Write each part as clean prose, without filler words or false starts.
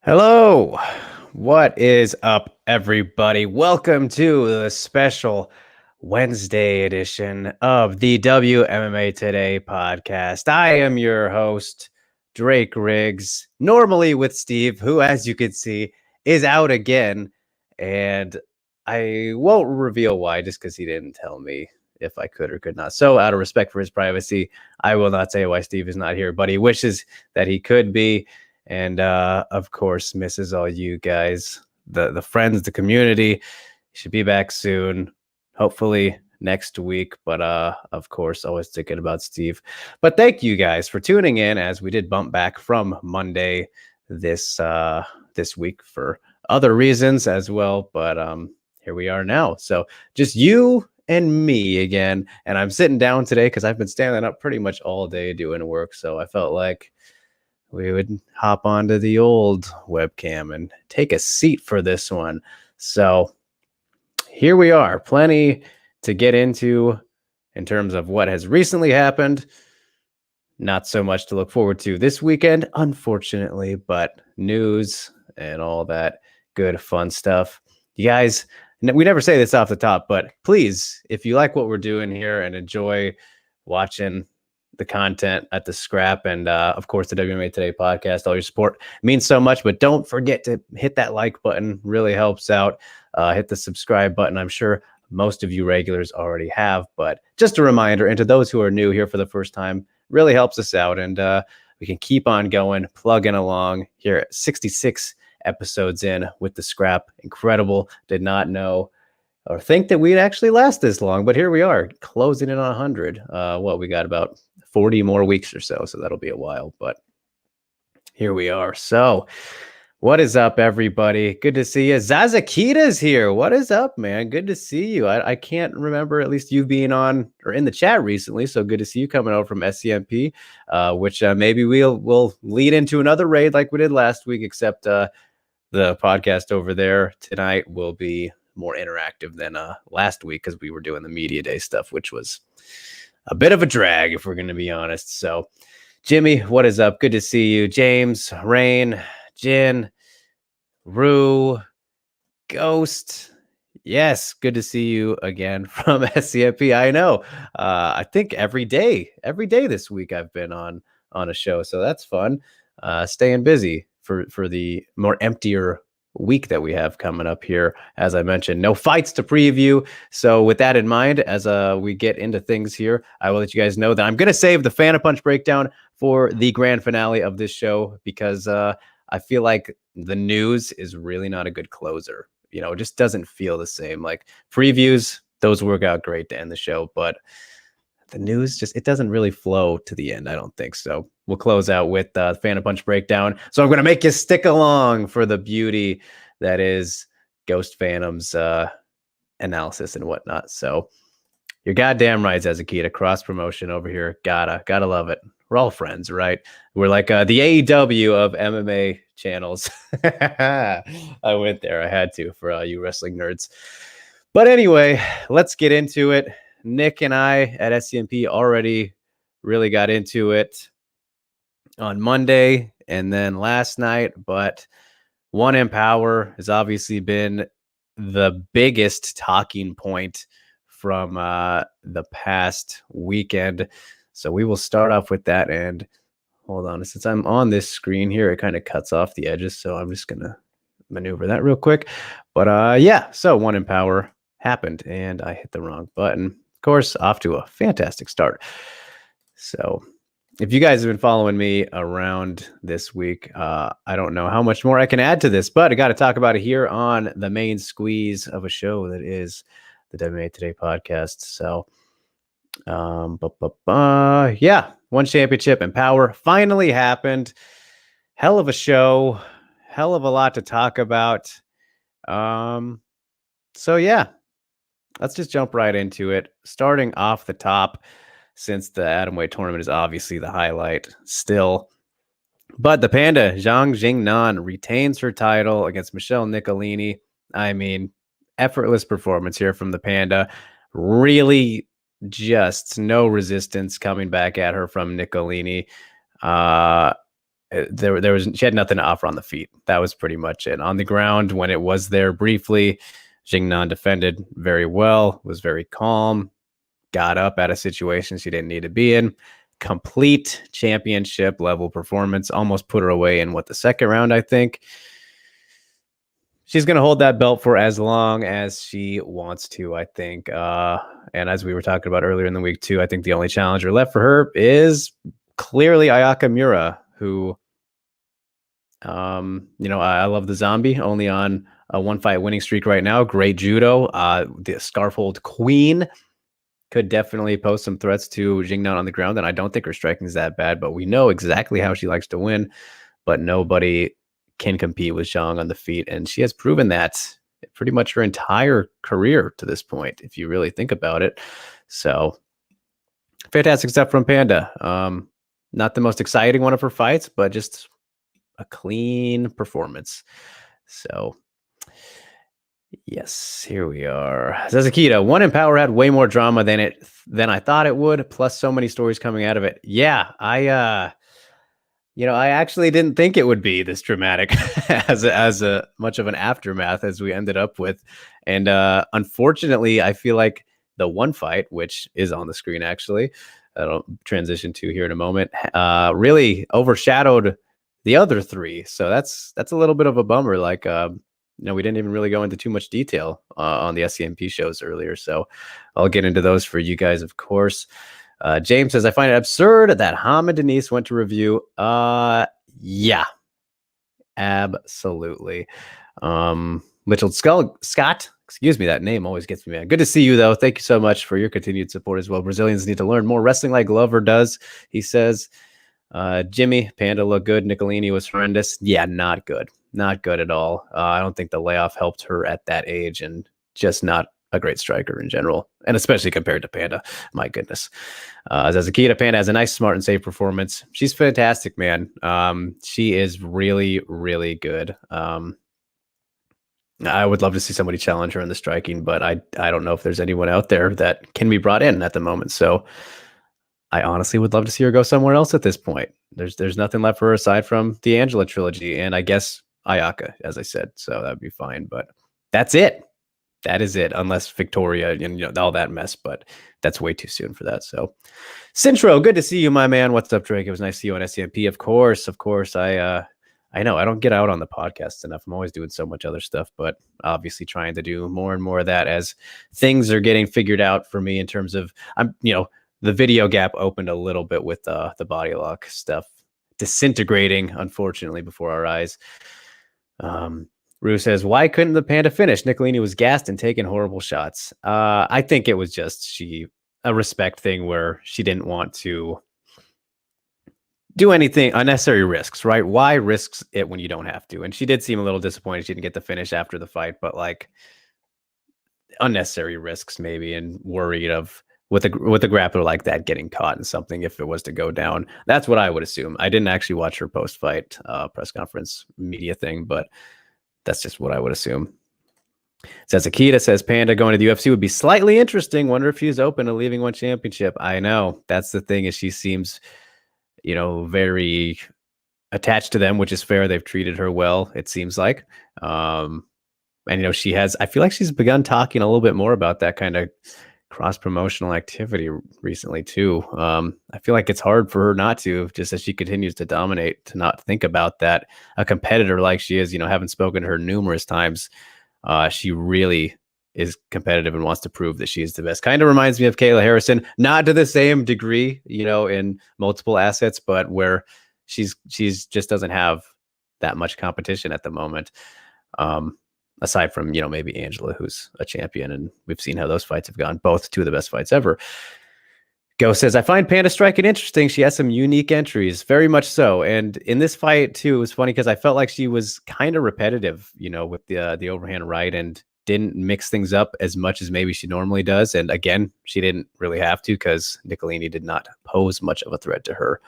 Hello. What is up, everybody? Welcome to the special Wednesday edition of the WMMA Today podcast. I am your host, Drake Riggs, normally with Steve, who, as you can see, is out again. And I won't reveal why, just because he didn't tell me if I could or could not. So, out of respect for his privacy, I will not say why Steve is not here, but he wishes that he could be. And of course, misses all you guys, the friends, the community. Should be back soon, hopefully next week. But of course, always thinking about Steve. But thank you guys for tuning in, as we did bump back from Monday this week for other reasons as well. But here we are now. So just you and me again. And I'm sitting down today because I've been standing up pretty much all day doing work. So I felt like we would hop onto the old webcam and take a seat for this one. So here we are, plenty to get into in terms of what has recently happened. Not so much to look forward to this weekend, unfortunately, but news and all that good fun stuff. You guys, we never say this off the top, but please, if you like what we're doing here and enjoy watching the content at the scrap and of course the WMMA Today podcast, all your support means so much. But don't forget to hit that like button, really helps out. Hit the subscribe button. I'm sure most of you regulars already have, but just a reminder, and to those who are new here for the first time, really helps us out. And we can keep on going, plugging along here at 66 episodes in with the scrap. Incredible. Did not know or think that we'd actually last this long, but here we are, closing in on 100. We got about 40 more weeks or so that'll be a while, but here we are. So what is up, everybody? Good to see you. Zazakita's here. What is up, man? Good to see you. I can't remember at least you being on or in the chat recently, so good to see you coming over from SCMP, which maybe we'll lead into another raid like we did last week, except the podcast over there tonight will be more interactive than last week because we were doing the media day stuff, which was a bit of a drag, if we're going to be honest. So, Jimmy, what is up? Good to see you. James, Rain, Jin, Rue, Ghost. Yes, good to see you again from SCMP. I know. I think every day this week I've been on a show, so that's fun. Staying busy for the more emptier week that we have coming up here. As I mentioned, no fights to preview. So with that in mind, as we get into things here, I will let you guys know that I'm going to save the Fan of Punch breakdown for the grand finale of this show, because I feel like the news is really not a good closer. You know, it just doesn't feel the same. Like previews, those work out great to end the show, but the news it doesn't really flow to the end. I don't think so. We'll close out with the Fan of Punch breakdown. So I'm going to make you stick along for the beauty that is Ghost Phantom's analysis and whatnot. So you're goddamn right, Zazakita. Cross promotion over here. Gotta love it. We're all friends, right? We're like the AEW of MMA channels. I went there. I had to for you wrestling nerds. But anyway, let's get into it. Nick and I at SCMP already really got into it on Monday and then last night, but One Empower has obviously been the biggest talking point from the past weekend. So we will start off with that. And hold on, since I'm on this screen here, it kind of cuts off the edges. So I'm just going to maneuver that real quick. But yeah, so One Empower happened and I hit the wrong button. Of course, off to a fantastic start. So if you guys have been following me around this week, I don't know how much more I can add to this, but I got to talk about it here on the main squeeze of a show that is the WMMA Today podcast. So, yeah, One Championship Empower finally happened. Hell of a show, hell of a lot to talk about. So yeah, let's just jump right into it. Starting off the top, since the Atomweight tournament is obviously the highlight still. But the Panda, Zhang Jingnan, retains her title against Michelle Nicolini. I mean, effortless performance here from the Panda. Really just no resistance coming back at her from Nicolini. she had nothing to offer on the feet. That was pretty much it. On the ground, when it was there briefly, Jing defended very well, was very calm, got up at a situation she didn't need to be in. Complete championship level performance, almost put her away in the second round, I think. She's going to hold that belt for as long as she wants to, I think. And as we were talking about earlier in the week, too, I think the only challenger left for her is clearly Ayaka Miura, who, I love the zombie, only on a 1-fight winning streak right now. Great judo. The Scarfold Queen could definitely pose some threats to Jing on the ground, and I don't think her striking is that bad, but we know exactly how she likes to win, but nobody can compete with Zhang on the feet, and she has proven that pretty much her entire career to this point, if you really think about it. So, fantastic stuff from Panda. Not the most exciting one of her fights, but just a clean performance. So, yes, here we are. Zazakita, One Empower had way more drama than I thought it would, plus so many stories coming out of it. Yeah, I actually didn't think it would be this dramatic as a much of an aftermath as we ended up with. And unfortunately, I feel like the one fight, which is on the screen actually, I'll transition to here in a moment, really overshadowed the other three. So that's a little bit of a bummer. Like, we didn't even really go into too much detail on the SCMP shows earlier. So I'll get into those for you guys, of course. James says, I find it absurd that Ham and Denise went to review. Yeah, absolutely. Mitchell Scott, excuse me, that name always gets me, man. Good to see you, though. Thank you so much for your continued support as well. Brazilians need to learn more wrestling like Glover does, he says. Jimmy, Panda looked good. Nicolini was horrendous. Yeah, not good. Not good at all. I don't think the layoff helped her at that age, and just not a great striker in general, and especially compared to Panda. My goodness. As Akita, Panda has a nice, smart, and safe performance. She's fantastic, man. She is really, really good. I would love to see somebody challenge her in the striking, but I don't know if there's anyone out there that can be brought in at the moment. So I honestly would love to see her go somewhere else at this point. There's nothing left for her aside from the Angela trilogy, and I guess Ayaka, as I said. So that'd be fine. But that's it. That is it, unless Victoria and all that mess, but that's way too soon for that. So, Cintro, good to see you, my man. What's up, Drake? It was nice to see you on SCMP. Of course. I know I don't get out on the podcast enough. I'm always doing so much other stuff, but obviously trying to do more and more of that as things are getting figured out for me in terms of the video gap opened a little bit with the body lock stuff disintegrating, unfortunately, before our eyes. Rue says, why couldn't the Panda finish? Nicolini was gassed and taking horrible shots. I think it was just a respect thing where she didn't want to do anything, unnecessary risks, right? Why risks it when you don't have to? And she did seem a little disappointed she didn't get the finish after the fight, but like unnecessary risks maybe, and worried of with a grappler like that getting caught in something if it was to go down. That's what I would assume. I didn't actually watch her post-fight press conference media thing, but that's just what I would assume. Says Akita, says Panda going to the UFC would be slightly interesting. Wonder if she's open to leaving one championship. I know. That's the thing, is she seems, very attached to them, which is fair. They've treated her well, it seems like. And, she has, I feel like she's begun talking a little bit more about that kind of cross-promotional activity recently too. I feel like it's hard for her not to, just as she continues to dominate, to not think about that. A competitor like she is, having spoken to her numerous times, she really is competitive and wants to prove that she is the best. Kind of reminds me of Kayla Harrison, not to the same degree, in multiple assets, but where she's just doesn't have that much competition at the moment. Aside from, maybe Angela, who's a champion, and we've seen how those fights have gone, both two of the best fights ever. Go says, I find Panda striking interesting. She has some unique entries, very much so. And in this fight, too, it was funny because I felt like she was kind of repetitive, with the overhand right, and didn't mix things up as much as maybe she normally does. And again, she didn't really have to, because Nicolini did not pose much of a threat to her.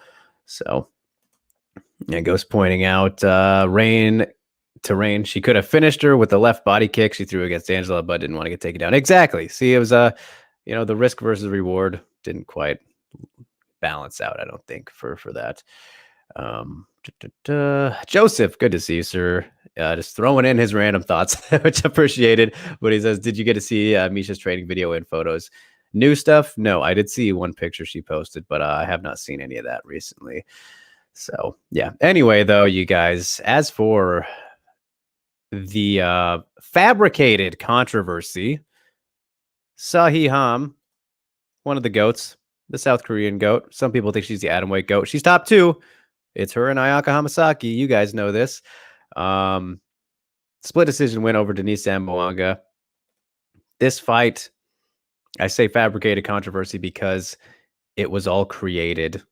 So, and Ghost pointing out, Rain, she could have finished her with the left body kick she threw against Angela, but didn't want to get taken down. Exactly. See, it was the risk versus reward didn't quite balance out, I don't think, for that. Joseph, good to see you, sir. Just throwing in his random thoughts, which appreciated. But he says, did you get to see Misha's training video and photos? New stuff? No, I did see one picture she posted, but I have not seen any of that recently. So, yeah. Anyway, though, you guys, as for the fabricated controversy, Sahi Ham, one of the GOATs, the South Korean GOAT. Some people think she's the atomweight GOAT. She's top 2. It's her and Ayaka Hamasaki. You guys know this. Split decision win over Denise Zamboanga. This fight, I say fabricated controversy because it was all created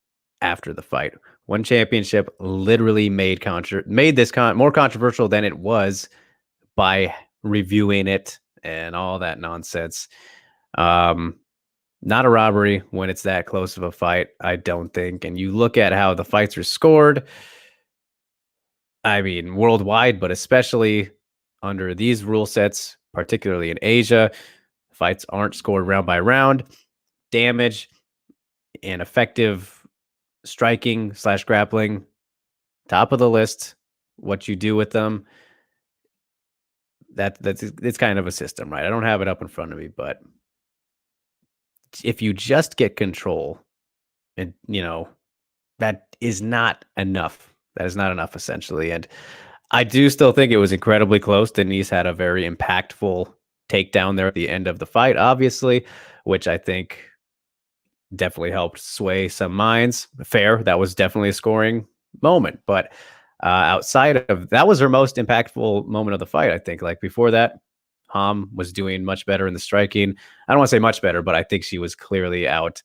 after the fight. One championship literally made this more controversial than it was by reviewing it and all that nonsense. Not a robbery when it's that close of a fight, I don't think. And you look at how the fights are scored, I mean, worldwide, but especially under these rule sets, particularly in Asia, fights aren't scored round by round. Damage and effective striking / grappling, top of the list. What you do with them, it's kind of a system, right? I don't have it up in front of me, but if you just get control, and that is not enough. That is not enough, essentially. And I do still think it was incredibly close. Denise had a very impactful takedown there at the end of the fight, obviously, which I think definitely helped sway some minds. Fair, that was definitely a scoring moment. But outside of that, was her most impactful moment of the fight, I think. Like before that, Ham was doing much better in the striking. I don't want to say much better, but I think she was clearly out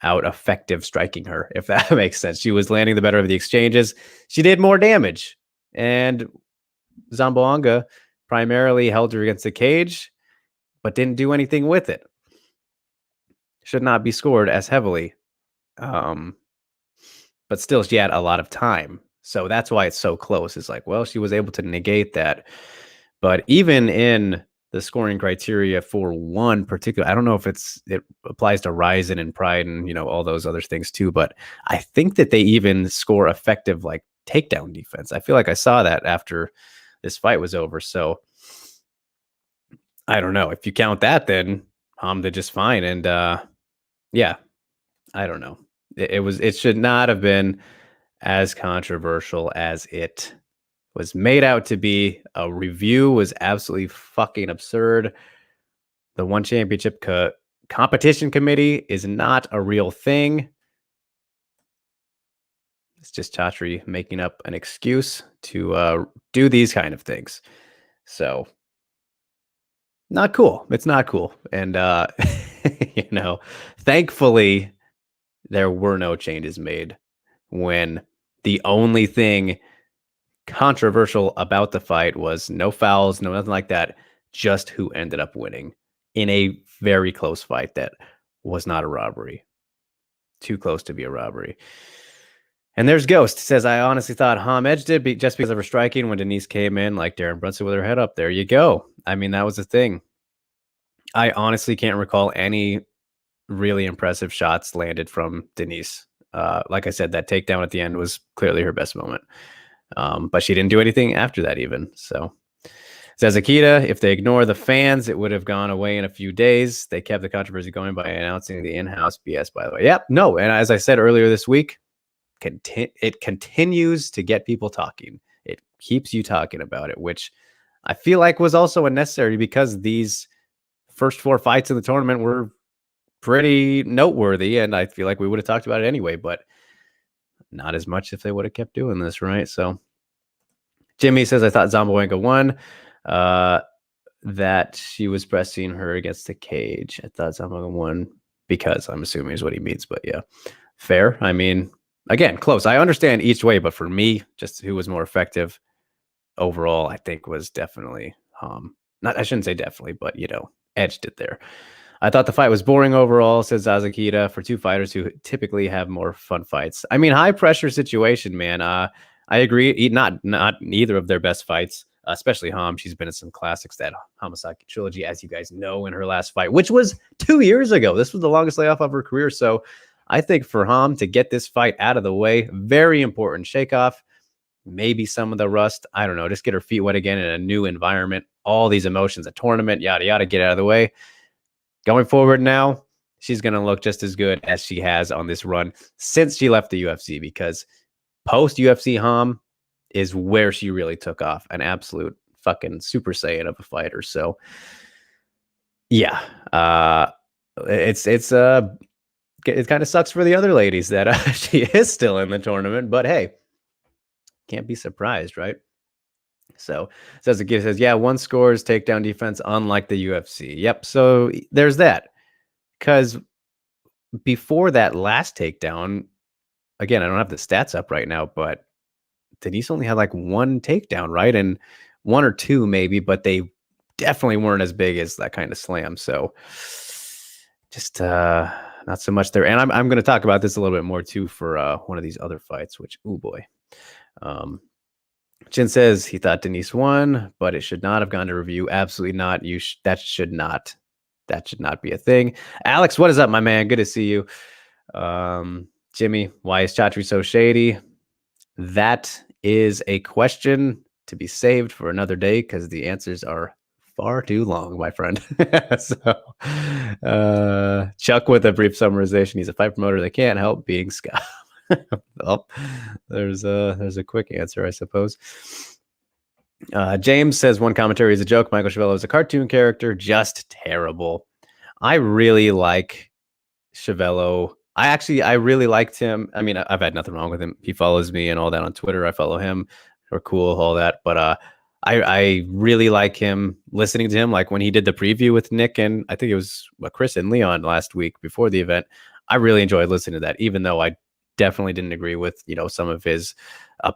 effective striking her, if that makes sense. She was landing the better of the exchanges. She did more damage. And Zamboanga primarily held her against the cage, but didn't do anything with it. Should not be scored as heavily. But still, she had a lot of time. So that's why it's so close. It's like, well, she was able to negate that. But even in the scoring criteria for one particular, I don't know if it applies to Ryzen and Pride and, all those other things too, but I think that they even score effective, like, takedown defense. I feel like I saw that after this fight was over. So I don't know. If you count that, then Ham did just fine. And yeah, I don't know. It should not have been as controversial as it was made out to be. A review was absolutely fucking absurd. The One Championship Competition Committee is not a real thing. It's just Chatri making up an excuse to do these kind of things. So, not cool. It's not cool. And, thankfully, there were no changes made when the only thing controversial about the fight was no fouls, no nothing like that, just who ended up winning in a very close fight that was not a robbery. Too close to be a robbery. And there's Ghost. Says, I honestly thought Ham edged it just because of her striking when Denise came in like Darren Brunson with her head up. There you go. I mean, that was the thing. I honestly can't recall any really impressive shots landed from Denise. Like I said, that takedown at the end was clearly her best moment. But she didn't do anything after that even. So says Akita, if they ignore the fans, it would have gone away in a few days. They kept the controversy going by announcing the in-house BS, by the way. Yep. No. And as I said earlier this week, it continues to get people talking. It keeps you talking about it, which I feel like was also unnecessary because these first 4 fights in the tournament were pretty noteworthy. And I feel like we would have talked about it anyway, but not as much if they would have kept doing this, right? So Jimmy says, I thought Zamboanga won, that she was pressing her against the cage. I thought Zamboanga won because I'm assuming is what he means, but yeah, fair. I mean, again, close. I understand each way, but for me, just who was more effective overall, I think was definitely, I shouldn't say definitely, but edged it there. I thought the fight was boring overall, says Zazakita, for 2 fighters who typically have more fun fights. I mean, high pressure situation, man. I agree. Not neither of their best fights, especially Ham. She's been in some classics, that Hamasaki trilogy, as you guys know, in her last fight, which was 2 years ago. This was the longest layoff of her career. So I think for Ham to get this fight out of the way, very important. Shake off maybe some of the rust. I don't know. Just get her feet wet again in a new environment. All these emotions, a tournament, yada, yada, get out of the way. Going forward now, she's going to look just as good as she has on this run since she left the UFC, because post UFC Ham is where she really took off. An absolute fucking Super Saiyan of a fighter. So yeah, it kind of sucks for the other ladies that she is still in the tournament, but hey, can't be surprised, right? So says, yeah, one scores takedown defense, unlike the UFC. Yep. So there's that. Because before that last takedown, again, I don't have the stats up right now, but Denise only had like one takedown, right? And one or two maybe, but they definitely weren't as big as that kind of slam. So just not so much there. And I'm going to talk about this a little bit more too for one of these other fights, which, oh boy. Jin says he thought Denise won, but it should not have gone to review. Absolutely not. That should not be a thing. Alex, what is up, my man? Good to see you. Jimmy, why is Chatri so shady? That is a question to be saved for another day, because the answers are far too long, my friend. So, Chuck with a brief summarization. He's a fight promoter that can't help being Scott. Well, there's a quick answer, I suppose. James says one commentary is a joke. Michael Schiavello is a cartoon character, just terrible. I really like Schiavello. I really liked him. I mean, I've had nothing wrong with him. He follows me and all that on Twitter. I follow him. We're cool, all that. But I really like him, listening to him. Like when he did the preview with Nick and I think it was Chris and Leon last week before the event. I really enjoyed listening to that, even though I definitely didn't agree with, some of his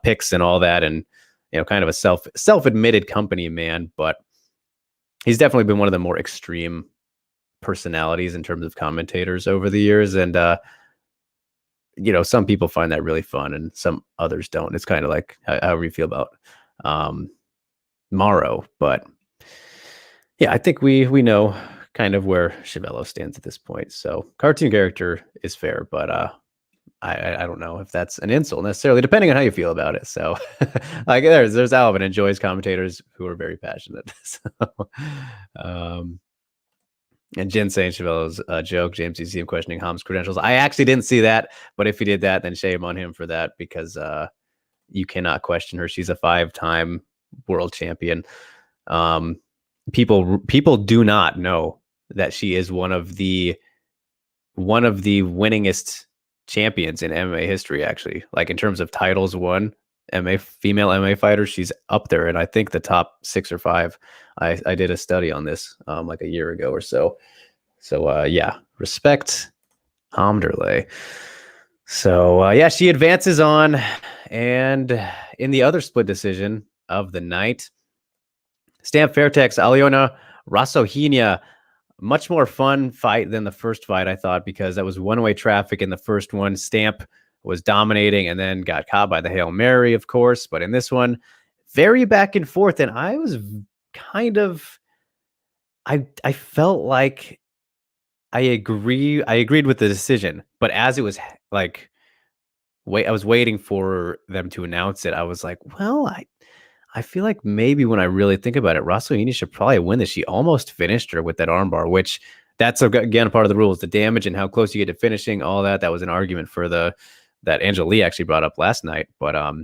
picks and all that, and kind of a self-admitted company man, but he's definitely been one of the more extreme personalities in terms of commentators over the years. And some people find that really fun and some others don't. It's kind of like however you feel about Morrow, but yeah, I think we know kind of where Schiavello stands at this point. So cartoon character is fair, but I don't know if that's an insult necessarily, depending on how you feel about it. So like there's Alvin enjoys commentators who are very passionate. So, and Jen saying Schiavello's joke. James, you see him questioning Ham's credentials. I actually didn't see that, but if he did that, then shame on him for that, because you cannot question her. She's a 5-time world champion. People do not know that she is one of the winningest champions in MMA history, actually. Like in terms of titles won, female MMA fighters, she's up there, and I think the top 6 or 5. I did a study on this like a year ago or so. So yeah, respect Hamderley. So yeah, she advances on, and in the other split decision of the night, Stamp Fairtex, Aliona Rasohina. Much more fun fight than the first fight, I thought, because that was one-way traffic in the first one. Stamp was dominating and then got caught by the Hail Mary, of course. But in this one, very back and forth. And I was kind of, I felt like I agreed with the decision. But as it was like, I was waiting for them to announce it. I was like, well, I feel like maybe when I really think about it, Rasohina should probably win this. She almost finished her with that armbar, which that's again part of the rules, the damage and how close you get to finishing, all that. That was an argument for that Angela Lee actually brought up last night. But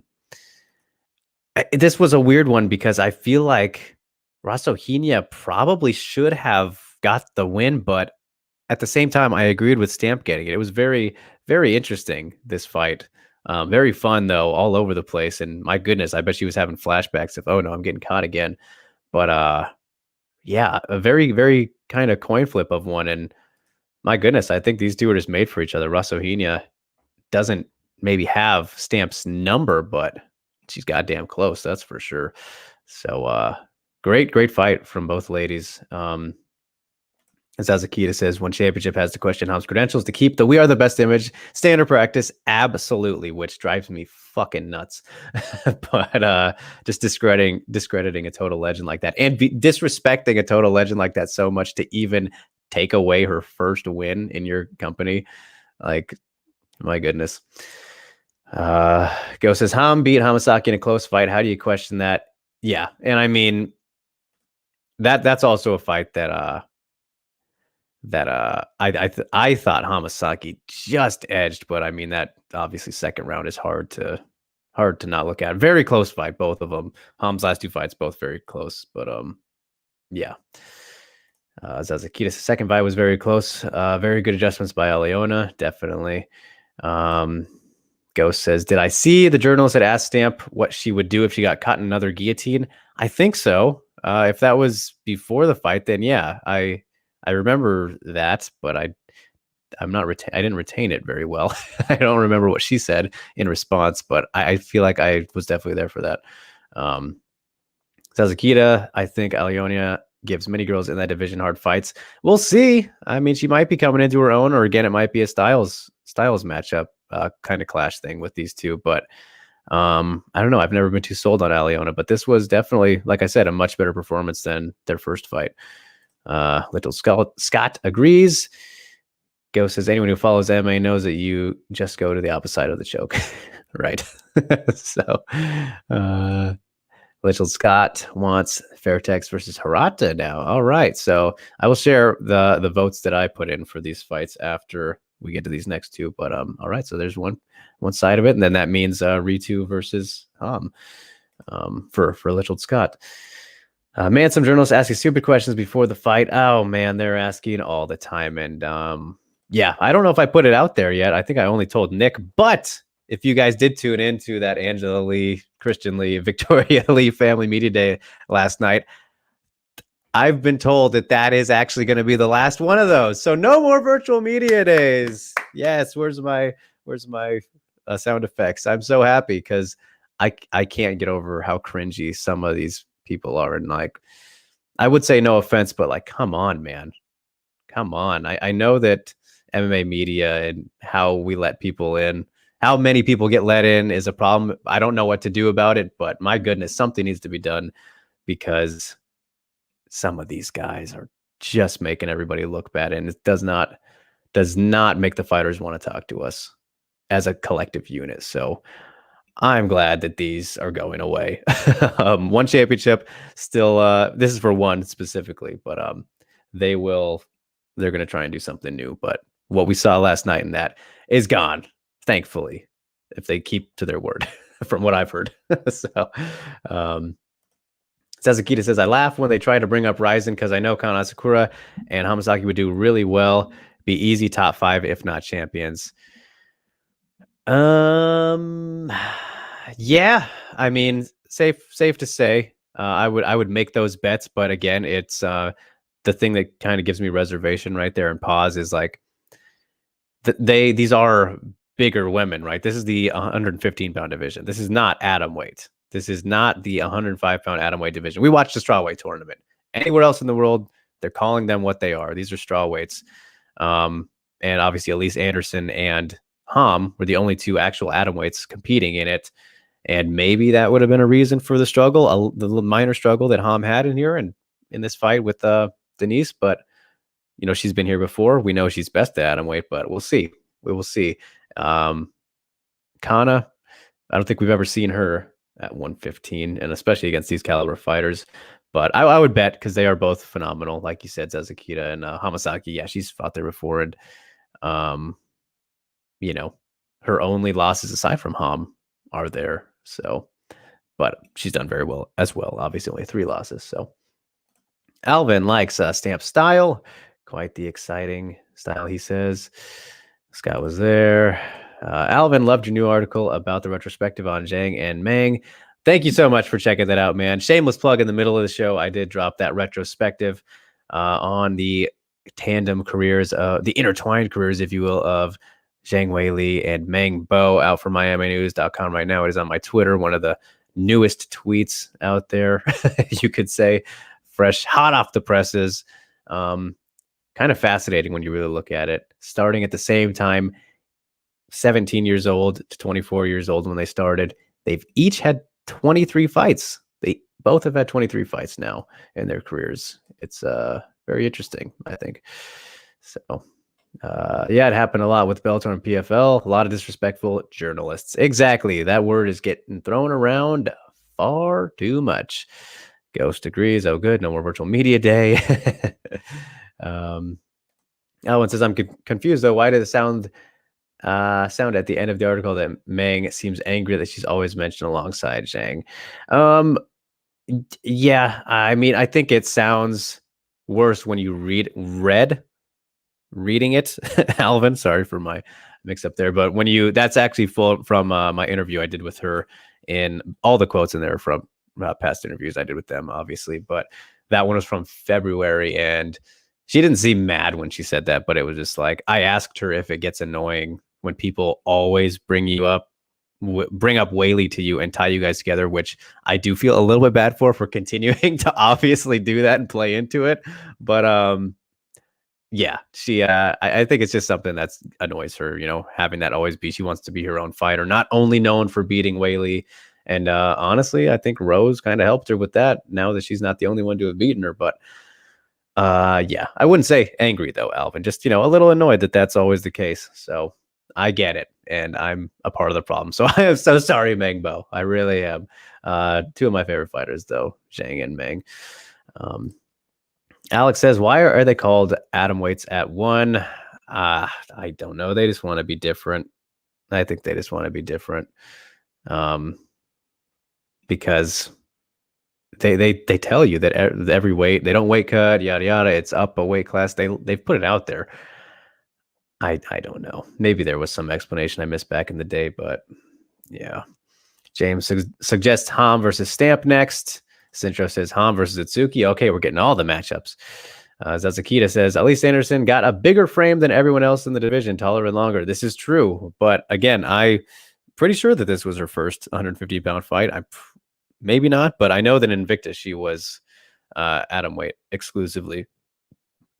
this was a weird one because I feel like Rasohina probably should have got the win, but at the same time, I agreed with Stamp getting it. It was very, very interesting, this fight. Very fun, though, all over the place. And my goodness, I bet she was having flashbacks of, oh, no, I'm getting caught again. But yeah, a very, very kind of coin flip of one. And my goodness, I think these two are just made for each other. Rasohina doesn't maybe have Stamp's number, but she's goddamn close, that's for sure. So great fight from both ladies. As Atsuki says, one championship has to question Ham's credentials to keep the "we are the best" image. Standard practice, absolutely, which drives me fucking nuts. But just discrediting a total legend like that, and disrespecting a total legend like that so much to even take away her first win in your company, like My goodness. Go says Ham beat Hamasaki in a close fight. How do you question that? Yeah, and I mean that's also a fight that I thought Hamasaki just edged, but I mean that obviously second round is hard to not look at. Very close fight, both of them. Ham's last two fights both very close, but yeah. Zazakitas' second fight was very close. Very good adjustments by Aliona, definitely. Ghost says, did I see the journalist had asked Stamp what she would do if she got caught in another guillotine? I think so. If that was before the fight, then yeah, I remember that, but I didn't retain it very well. I don't remember what she said in response, but I feel like I was definitely there for that. Sazakita, I think Alionia gives many girls in that division hard fights. We'll see. I mean, she might be coming into her own, or again, it might be a Styles matchup kind of clash thing with these two. But I don't know. I've never been too sold on Aliona, but this was definitely, like I said, a much better performance than their first fight. Little Scott agrees. Go says, anyone who follows MMA knows that you just go to the opposite side of the choke. Right. So Little Scott wants Fairtex versus Hirata now. All right. So I will share the votes that I put in for these fights after we get to these next two. But all right. So there's one side of it. And then that means Ritu versus for Little Scott. Man, some journalists asking stupid questions before the fight. Oh man, they're asking all the time. And yeah, I don't know if I put it out there yet. I think I only told Nick, but if you guys did tune into that Angela Lee, Christian Lee, Victoria Lee family media day last night, I've been told that is actually going to be the last one of those. So no more virtual media days. Yes, where's my sound effects? I'm so happy because I can't get over how cringy some of these people are. And like, I would say no offense, but like, come on, man. Come on. I know that MMA media and how we let people in, how many people get let in is a problem. I don't know what to do about it, but my goodness, something needs to be done because some of these guys are just making everybody look bad. And it does not make the fighters want to talk to us as a collective unit. So I'm glad that these are going away. One championship still, this is for one specifically, but they're going to try and do something new. But what we saw last night in that is gone, thankfully, if they keep to their word, from what I've heard. So, Sazakita says, I laugh when they try to bring up Ryzen because I know Kana Asakura and Hamasaki would do really well, be easy top 5, if not champions. Yeah, I mean, safe to say, I would make those bets, but again, it's the thing that kind of gives me reservation right there and pause is like these are bigger women, right? This is the 115-pound division. This is not atom weight. This is not the 105-pound atom weight division. We watched the strawweight tournament. Anywhere else in the world, they're calling them what they are. These are strawweights. And obviously Elise Anderson and Ham were the only two actual atom weights competing in it. And maybe that would have been a reason for the struggle, the minor struggle that Ham had in here and in this fight with Denise. But, you know, she's been here before. We know she's best at atom weight, but we'll see. We will see. Kana, I don't think we've ever seen her at 115, and especially against these caliber fighters. But I would bet because they are both phenomenal. Like you said, Zazakita and Hamasaki. Yeah, she's fought there before. And, you know, her only losses aside from Ham are there. So, but she's done very well as well. Obviously, only 3 losses. So, Alvin likes Stamp style. Quite the exciting style, he says. Scott was there. Alvin loved your new article about the retrospective on Zhang and Meng. Thank you so much for checking that out, man. Shameless plug in the middle of the show. I did drop that retrospective on the tandem careers, the intertwined careers, if you will, of Zhang Weili and Meng Bo out from MiamiNews.com right now. It is on my Twitter, one of the newest tweets out there, you could say, fresh, hot off the presses. Kind of fascinating when you really look at it. Starting at the same time, 17 years old to 24 years old when they started. They've each had 23 fights. They both have had 23 fights now in their careers. It's very interesting, I think. So, Yeah, it happened a lot with Bellator and PFL. A lot of disrespectful journalists. Exactly. That word is getting thrown around far too much. Ghost agrees. Oh, good. No more virtual media day. Alan says, I'm confused, though. Why did it sound at the end of the article that Meng seems angry that she's always mentioned alongside Zhang? Yeah, I mean, I think it sounds worse when you reading it. Alvin, sorry for my mix up there, but that's actually full from my interview I did with her, and all the quotes in there from past interviews I did with them, obviously, but that one was from February, and she didn't seem mad when she said that, but it was just like, I asked her if it gets annoying when people always bring up Whaley to you and tie you guys together, which I do feel a little bit bad for continuing to obviously do that and play into it. But yeah, she I think it's just something that annoys her, having that always be, she wants to be her own fighter, not only known for beating Whaley. And honestly, I think Rose kind of helped her with that now that she's not the only one to have beaten her. But yeah, I wouldn't say angry though, Alvin, just, a little annoyed that that's always the case. So I get it, and I'm a part of the problem. So I am so sorry, Meng Bo. I really am. Two of my favorite fighters, though, Zhang and Meng. Alex says, why are they called atom weights at one? I don't know. They just want to be different. I think they just want to be different. Because they tell you that every weight, they don't weight cut, yada yada, it's up a weight class. They've put it out there. I don't know. Maybe there was some explanation I missed back in the day, but yeah. James suggests Ham versus Stamp next. Centro says Ham versus Itsuki. Okay, we're getting all the matchups. Zazakita says, Elise Anderson got a bigger frame than everyone else in the division, taller and longer. This is true. But again, I'm pretty sure that this was her first 150-pound fight. Maybe not, but I know that in Invicta she was atom weight exclusively,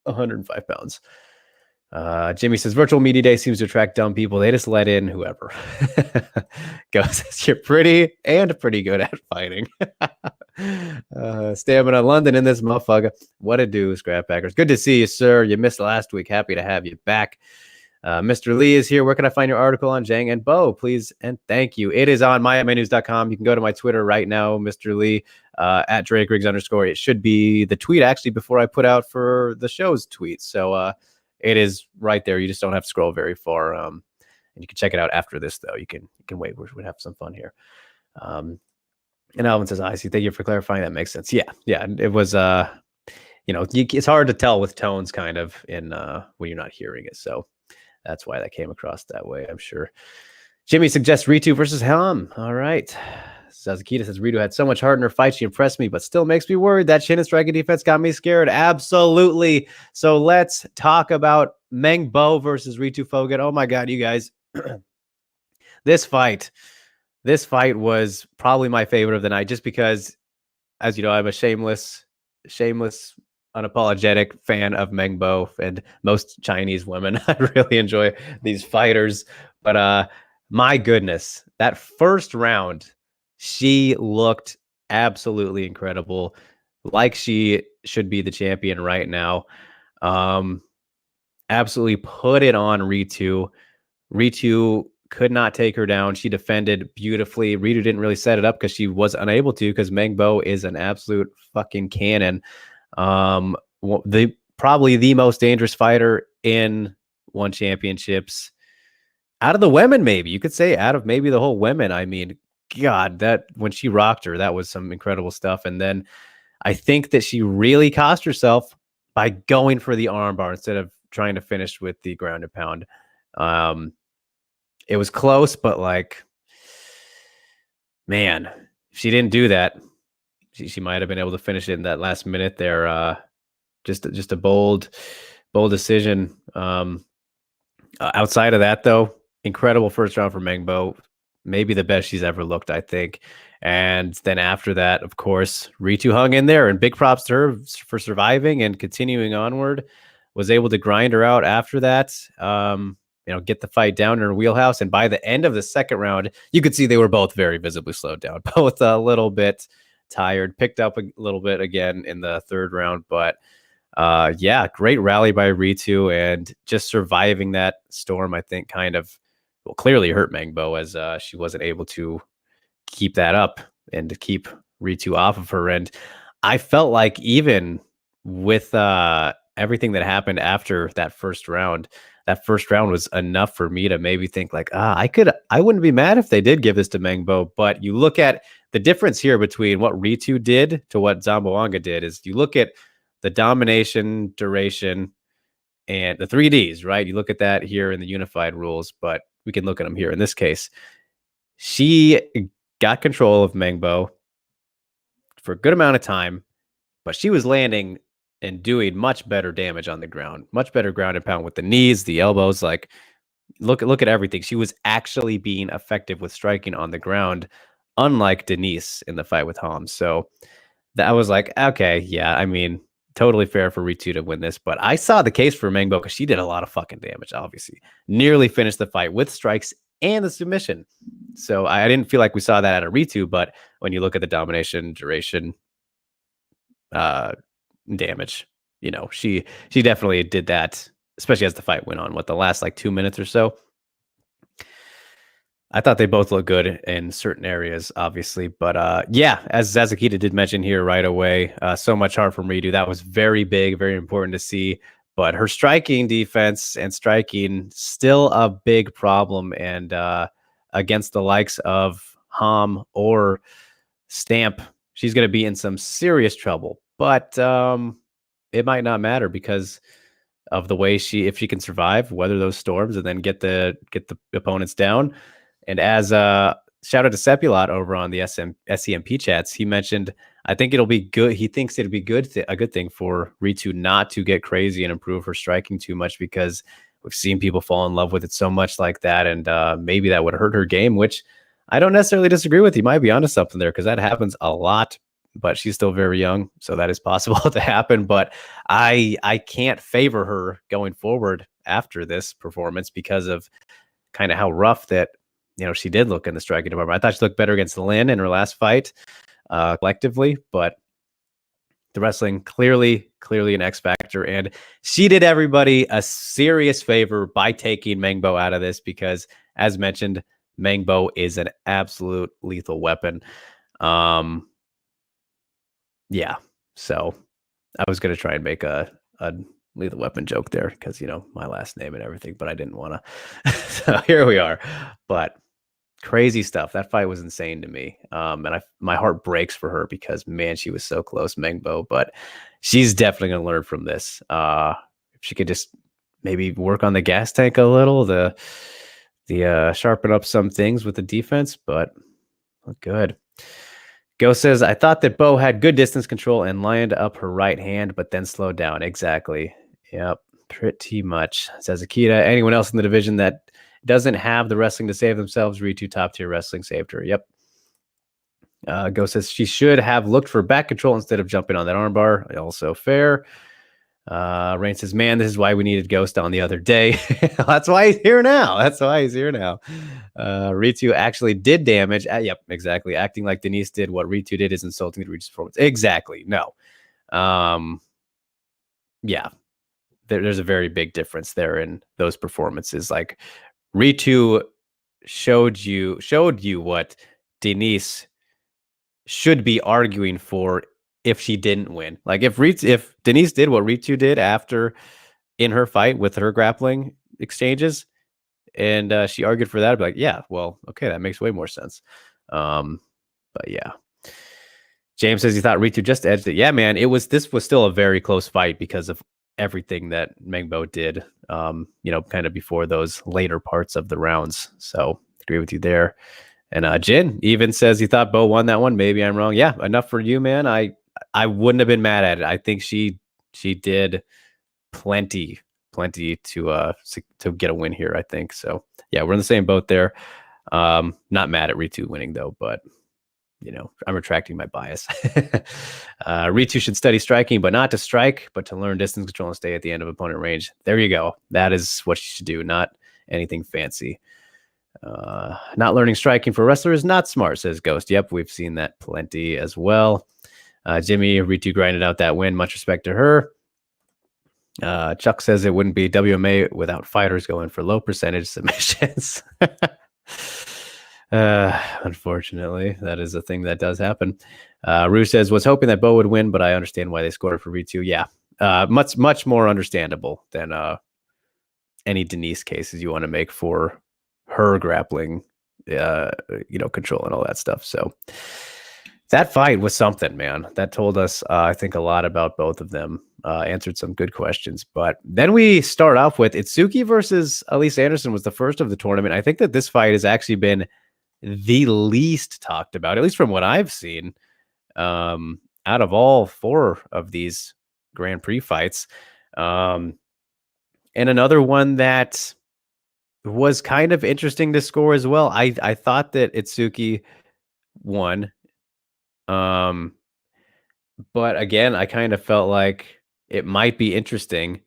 105 pounds. Jimmy says, virtual media day seems to attract dumb people. They just let in whoever. Goes, you're pretty and pretty good at fighting. Stamina London in this motherfucker. What a do, Scrap Packers. Good to see you, sir. You missed last week. Happy to have you back. Mr. Lee is here. Where can I find your article on Zhang and Bo, please? And thank you. It is on myMNews.com. You can go to my Twitter right now, Mr. Lee, at Drake Riggs _. It should be the tweet actually before I put out for the show's tweet. So it is right there. You just don't have to scroll very far. And you can check it out after this, though. You can wait. We'll have some fun here. And Alvin says, I see. Thank you for clarifying. That makes sense. Yeah. It was, it's hard to tell with tones kind of in when you're not hearing it. So that's why that came across that way, I'm sure. Jimmy suggests Ritu versus Ham. All right. Sazakita says, Ritu had so much heart in her fight. She impressed me, but still makes me worried. That chin and striking defense got me scared. Absolutely. So let's talk about Meng Bo versus Ritu Fogan. Oh my God, you guys. This fight was probably my favorite of the night, just because, as you know, I'm a shameless, unapologetic fan of Meng Bo and most Chinese women. I really enjoy these fighters. But my goodness, that first round, she looked absolutely incredible, like she should be the champion right now. Absolutely put it on Ritu. Ritu could not take her down. She defended beautifully. Ritu didn't really set it up because she was unable to, because Meng Bo is an absolute fucking cannon. Probably the most dangerous fighter in one championships out of the women. Maybe you could say out of maybe the whole women. I mean, God, that when she rocked her, that was some incredible stuff. And then I think that she really cost herself by going for the armbar instead of trying to finish with the ground and pound. It was close, but like, man, if she didn't do that, she might have been able to finish it in that last minute there. Just a bold decision. Outside of that, though, incredible first round for Meng Bo. Maybe the best she's ever looked, I think. And then after that, of course, Ritu hung in there, and big props to her for surviving and continuing onward. Was able to grind her out after that. Get the fight down in her wheelhouse. And by the end of the second round, you could see they were both very visibly slowed down, both a little bit tired, picked up a little bit again in the third round. But Yeah, great rally by Ritu, and just surviving that storm, I think, kind of clearly hurt Meng Bo, as she wasn't able to keep that up and to keep Ritu off of her. And I felt like even with everything that happened after that first round was enough for me to maybe think like, I wouldn't be mad if they did give this to Meng Bo. But you look at the difference here between what Ritu did to what Zamboanga did is you look at the domination, duration, and the 3Ds, right? You look at that here in the unified rules, but we can look at them here in this case. She got control of Meng Bo for a good amount of time, but she was landing and doing much better damage on the ground, much better ground and pound with the knees, the elbows. Like, look at everything. She was actually being effective with striking on the ground, unlike Denise in the fight with Holmes. So that I was like, okay, yeah, I mean, totally fair for Ritu to win this, but I saw the case for Meng Bo because she did a lot of fucking damage, obviously. Nearly finished the fight with strikes and the submission. So I didn't feel like we saw that out of Ritu, but when you look at the domination, duration, damage, she definitely did that, especially as the fight went on. What, the last like 2 minutes or so? I thought they both looked good in certain areas, obviously. But yeah, as Zazakita did mention here right away, so much hard from Ritu. That was very big, very important to see. But her striking defense and striking still a big problem. And against the likes of Ham or Stamp, she's going to be in some serious trouble. But it might not matter because of the way if she can survive, weather those storms, and then get the opponents down. And as shout out to Sepulot over on the SEMP chats, he mentioned, I think it'll be good. He thinks it'll be a good thing for Ritu not to get crazy and improve her striking too much, because we've seen people fall in love with it so much like that. And maybe that would hurt her game, which I don't necessarily disagree with. He might be onto something there, because that happens a lot, but she's still very young. So that is possible to happen. But I can't favor her going forward after this performance because of kind of how rough that, she did look in the striking department. I thought she looked better against Lynn in her last fight collectively, but the wrestling clearly an X factor. And she did everybody a serious favor by taking Meng Bo out of this, because as mentioned, Meng Bo is an absolute lethal weapon. Yeah. So I was going to try and make a lethal weapon joke there because, my last name and everything, but I didn't want to. So here we are. But crazy stuff. That fight was insane to me. And my heart breaks for her because, man, she was so close, Meng Bo. But she's definitely going to learn from this. If she could just maybe work on the gas tank a little, the sharpen up some things with the defense, but look good. Go says, I thought that Bo had good distance control and lined up her right hand, but then slowed down. Exactly. Yep. Pretty much. Says Akita. Anyone else in the division that doesn't have the wrestling to save themselves? Ritu top tier wrestling saved her. Yep. Go says she should have looked for back control instead of jumping on that armbar. Also fair. Rain says, man, this is why we needed Ghost on the other day. That's why he's here now. Ritu actually did damage. Yep, exactly. Acting like Denise did what Ritu did is insulting to Ritu's performance. Exactly. No. Yeah. There's a very big difference there in those performances. Like, Ritu showed you what Denise should be arguing for if she didn't win. Like, if Denise did what Ritu did after in her fight with her grappling exchanges, and she argued for that, I'd be like, yeah, well, okay, that makes way more sense. But yeah. James says he thought Ritu just edged it. Yeah, man, this was still a very close fight because of everything that Meng Bo did, kind of before those later parts of the rounds. So agree with you there. And Jin even says he thought Bo won that one. Maybe I'm wrong. Yeah, enough for you, man. I wouldn't have been mad at it. I think she did plenty to get a win here, I think. So yeah, we're in the same boat there. Not mad at Ritu winning though, but I'm retracting my bias. Ritu should study striking, but not to strike, but to learn distance control and stay at the end of opponent range. There you go. That is what you should do, not anything fancy. Not learning striking for a wrestler is not smart, says Ghost. Yep, we've seen that plenty as well. Jimmy, Ritu grinded out that win. Much respect to her. Chuck says it wouldn't be WMA without fighters going for low percentage submissions. Unfortunately, that is a thing that does happen. Rue says, was hoping that Bo would win, but I understand why they scored for Ritu. Yeah, much more understandable than any Denise cases you want to make for her grappling, control and all that stuff. So that fight was something, man. That told us, I think, a lot about both of them. Answered some good questions. But then we start off with Itsuki versus Elise Anderson was the first of the tournament. I think that this fight has actually been the least talked about, at least from what I've seen, out of all 4 of these Grand Prix fights. And another one that was kind of interesting to score as well. I thought that Itsuki won. But again, I kind of felt like it might be interesting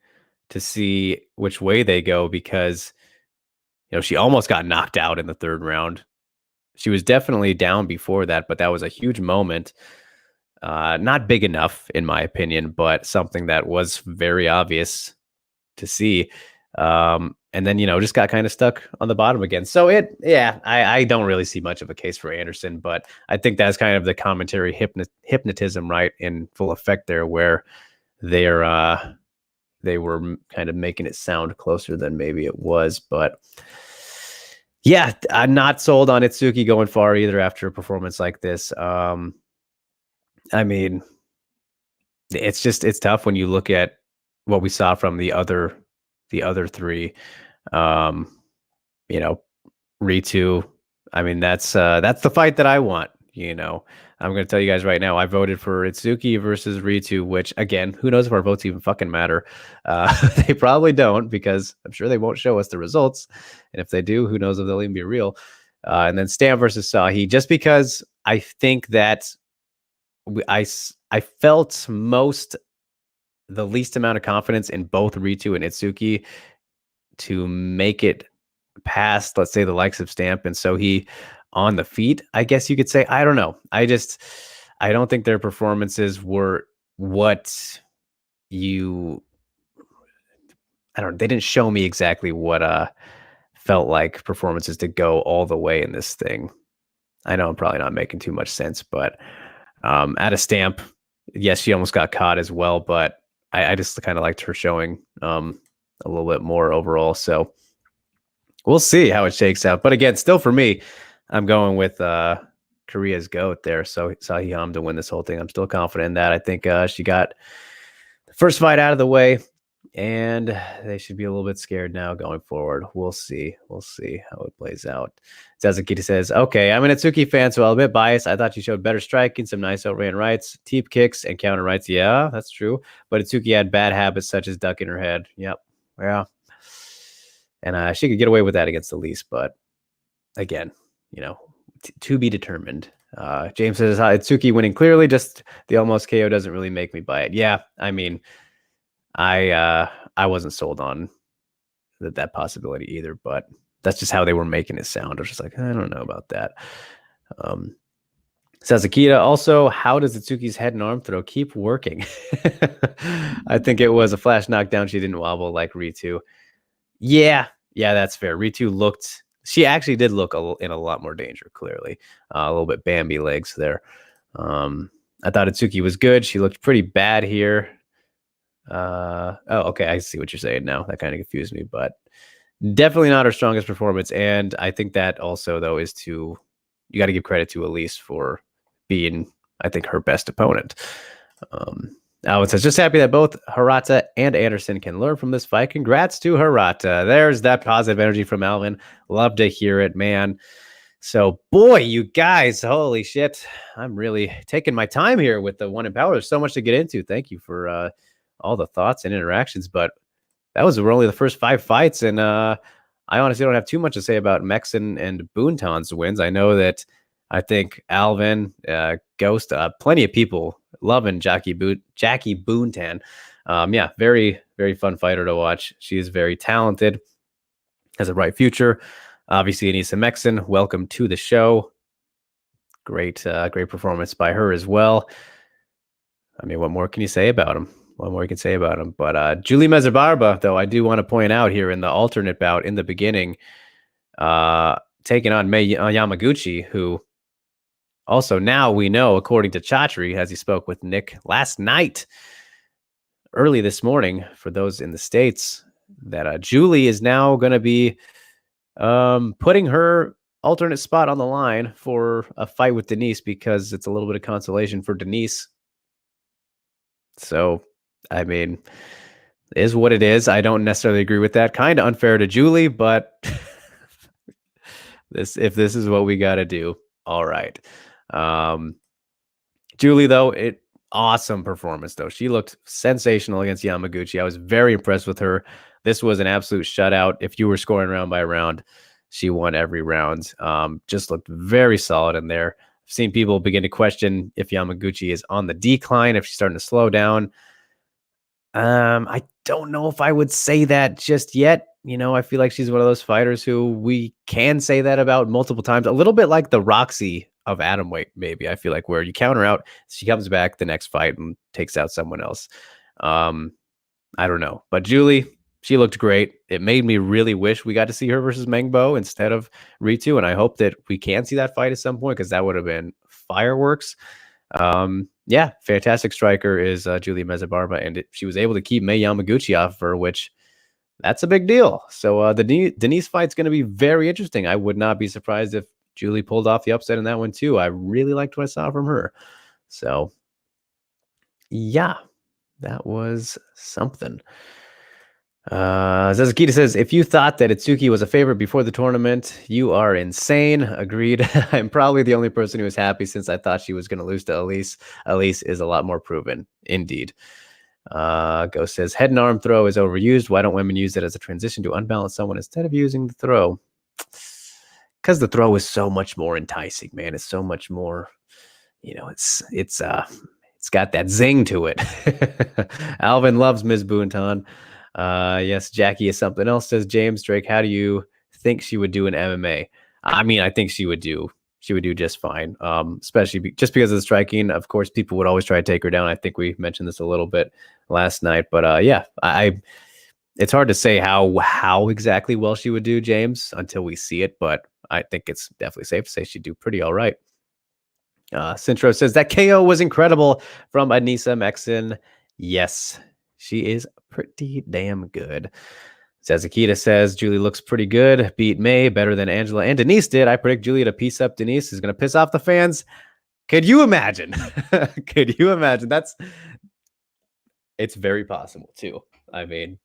to see which way they go because, she almost got knocked out in the 3rd round. She was definitely down before that, but that was a huge moment. Not big enough, in my opinion, but something that was very obvious to see. And then, just got kind of stuck on the bottom again. So I don't really see much of a case for Anderson, but I think that's kind of the commentary hypnotism, right, in full effect there, where they were kind of making it sound closer than maybe it was. But yeah, I'm not sold on Itsuki going far either after a performance like this. I mean, it's tough when you look at what we saw from the other 3. Ritu. I mean, that's the fight that I want. I'm going to tell you guys right now, I voted for Itsuki versus Ritu, which again, who knows if our votes even fucking matter? They probably don't, because I'm sure they won't show us the results. And if they do, who knows if they'll even be real? And then Stam versus Sahi, just because I think that I felt the least amount of confidence in both Ritu and Itsuki to make it past, let's say, the likes of Stamp and Sohi on the feet, I guess you could say. I don't know. I don't think their performances were they didn't show me exactly what felt like performances to go all the way in this thing. I know I'm probably not making too much sense, but at a Stamp, yes, she almost got caught as well, but I just kind of liked her showing a little bit more overall. So we'll see how it shakes out. But again, still for me, I'm going with Korea's GOAT there. So Sahiham to win this whole thing. I'm still confident in that. I think she got the first fight out of the way, and they should be a little bit scared now going forward. We'll see. We'll see how it plays out. Zazakita says, okay, I'm an Atsuki fan, so I'm a bit biased. I thought she showed better striking, some nice outran rights, teep kicks, and counter rights. Yeah, that's true. But Atsuki had bad habits such as ducking her head. Yep. Yeah. And she could get away with that against Elise, but again, to be determined. James says, Itsuki winning clearly, just the almost KO doesn't really make me buy it. Yeah, I mean, I wasn't sold on that possibility either, but that's just how they were making it sound. I was just like, I don't know about that. Says Akita, also, how does Itsuki's head and arm throw keep working? I think it was a flash knockdown. She didn't wobble like Ritu. Yeah, that's fair. Ritu she actually did look in a lot more danger, clearly. A little bit Bambi legs there. I thought Atsuki was good. She looked pretty bad here. Okay, I see what you're saying now. That kind of confused me, but definitely not her strongest performance. And I think that also, though, you got to give credit to Elise for being, I think, her best opponent. Alan says, just happy that both Hirata and Anderson can learn from this fight. Congrats to Hirata. There's that positive energy from Alvin. Love to hear it, man. So, boy, you guys, holy shit. I'm really taking my time here with the One in Power. There's so much to get into. Thank you for all the thoughts and interactions. But that was only the first 5 fights. And I honestly don't have too much to say about Mexen and Boonton's wins. I know that I think Alvin, Ghost, plenty of people loving Jackie Boontan. Very, very fun fighter to watch. She is very talented, has a bright future. Obviously, Anissa Mexen, welcome to the show. Great performance by her as well. I mean, what more can you say about him? one more you can say about him. But Julie Mezabarba, though, I do want to point out here in the alternate bout in the beginning, taking on Mei Yamaguchi, who also now we know, according to Chatri, as he spoke with Nick last night, early this morning, for those in the States, that Julie is now going to be putting her alternate spot on the line for a fight with Denise, because it's a little bit of consolation for Denise. So, I mean, it is what it is. I don't necessarily agree with that. Kind of unfair to Julie, but if this is what we got to do, all right. Julie, though, awesome performance, though. She looked sensational against Yamaguchi. I was very impressed with her. This was an absolute shutout. If you were scoring round by round, she won every round. Just looked very solid in there. I've seen people begin to question if Yamaguchi is on the decline, if she's starting to slow down. I don't know if I would say that just yet. You know, I feel like she's one of those fighters who we can say that about multiple times. A little bit like the Roxy of atomweight, maybe. I feel like where you counter out, she comes back the next fight and takes out someone else. I don't know. But Julie, she looked great. It made me really wish we got to see her versus Meng Bo instead of Ritu. And I hope that we can see that fight at some point, because that would have been fireworks. Yeah, fantastic striker is Julie Mezabarba, and she was able to keep Mei Yamaguchi off of her, which that's a big deal. So the Denise fight's going to be very interesting. I would not be surprised if Julie pulled off the upset in that one too. I really liked what I saw from her. So yeah, that was something. Zazakita says, if you thought that Itsuki was a favorite before the tournament, you are insane. Agreed. I'm probably the only person who was happy, since I thought she was going to lose to Elise. Elise is a lot more proven. Indeed. Ghost says, head and arm throw is overused. Why don't women use it as a transition to unbalance someone instead of using the throw? Because the throw is so much more enticing, man. It's so much more, you know, it's got that zing to it. Alvin loves Ms. Bunton. Yes, Jackie is something else, says James Drake. How do you think she would do in MMA? I mean, I think she would do just fine. Especially just because of the striking. Of course, people would always try to take her down. I think we mentioned this a little bit last night, but yeah, it's hard to say how exactly well she would do, James, until we see it. But I think it's definitely safe to say she'd do pretty all right. Cintro says that KO was incredible from Anissa Mexon. Yes, she is pretty damn good. Zazakita says Julie looks pretty good. Beat May better than Angela and Denise did. I predict Julie to piece up Denise is going to piss off the fans. Could you imagine? Could you imagine? It's very possible too. I mean,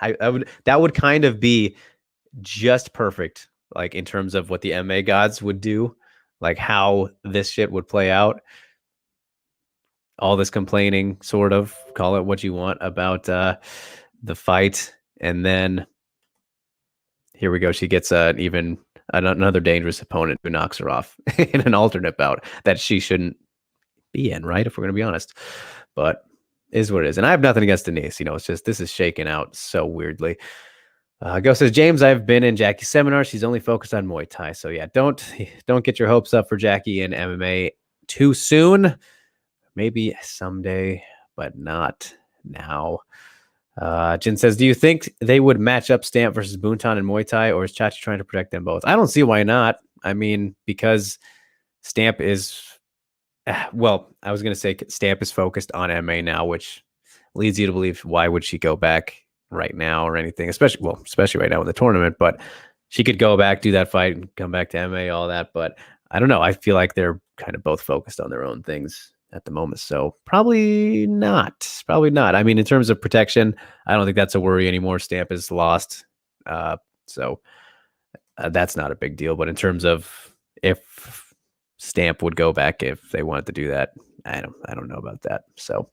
that would kind of be just perfect, like in terms of what the MMA gods would do, like how this shit would play out. All this complaining, sort of, call it what you want, about the fight, and then here we go. She gets even another dangerous opponent who knocks her off in an alternate bout that she shouldn't be in, right? If we're going to be honest, but is what it is. And I have nothing against Denise. You know, it's just this is shaking out so weirdly. Go says, James, I've been in Jackie's seminar. She's only focused on Muay Thai. So yeah, don't get your hopes up for Jackie in MMA too soon. Maybe someday, but not now. Jin says, do you think they would match up Stamp versus Buntan in Muay Thai, or is Chachi trying to protect them both? I don't see why not. I mean, because Stamp is, well, I was going to say Stamp is focused on MMA now, which leads you to believe why would she go back right now or anything, especially right now in the tournament. But she could go back, do that fight, and come back to MMA, all that. But I don't know. I feel like they're kind of both focused on their own things at the moment. So probably not. I mean, in terms of protection, I don't think that's a worry anymore. Stamp is lost. So that's not a big deal. But in terms of if Stamp would go back if they wanted to do that, I don't know about that. So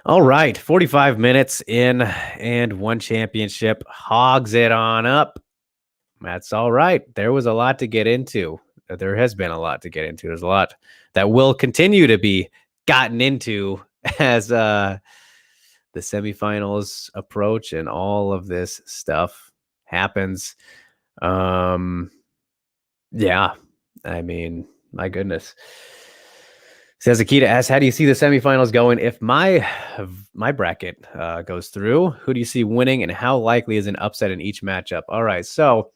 all right, 45 minutes in and one championship hogs it on up. That's all right. There was a lot to get into. There has been a lot to get into. There's a lot that will continue to be gotten into as the semifinals approach and all of this stuff happens. Yeah, I mean, my goodness. Says Akita asks, how do you see the semifinals going if my bracket goes through? Who do you see winning, and how likely is an upset in each matchup? All right, so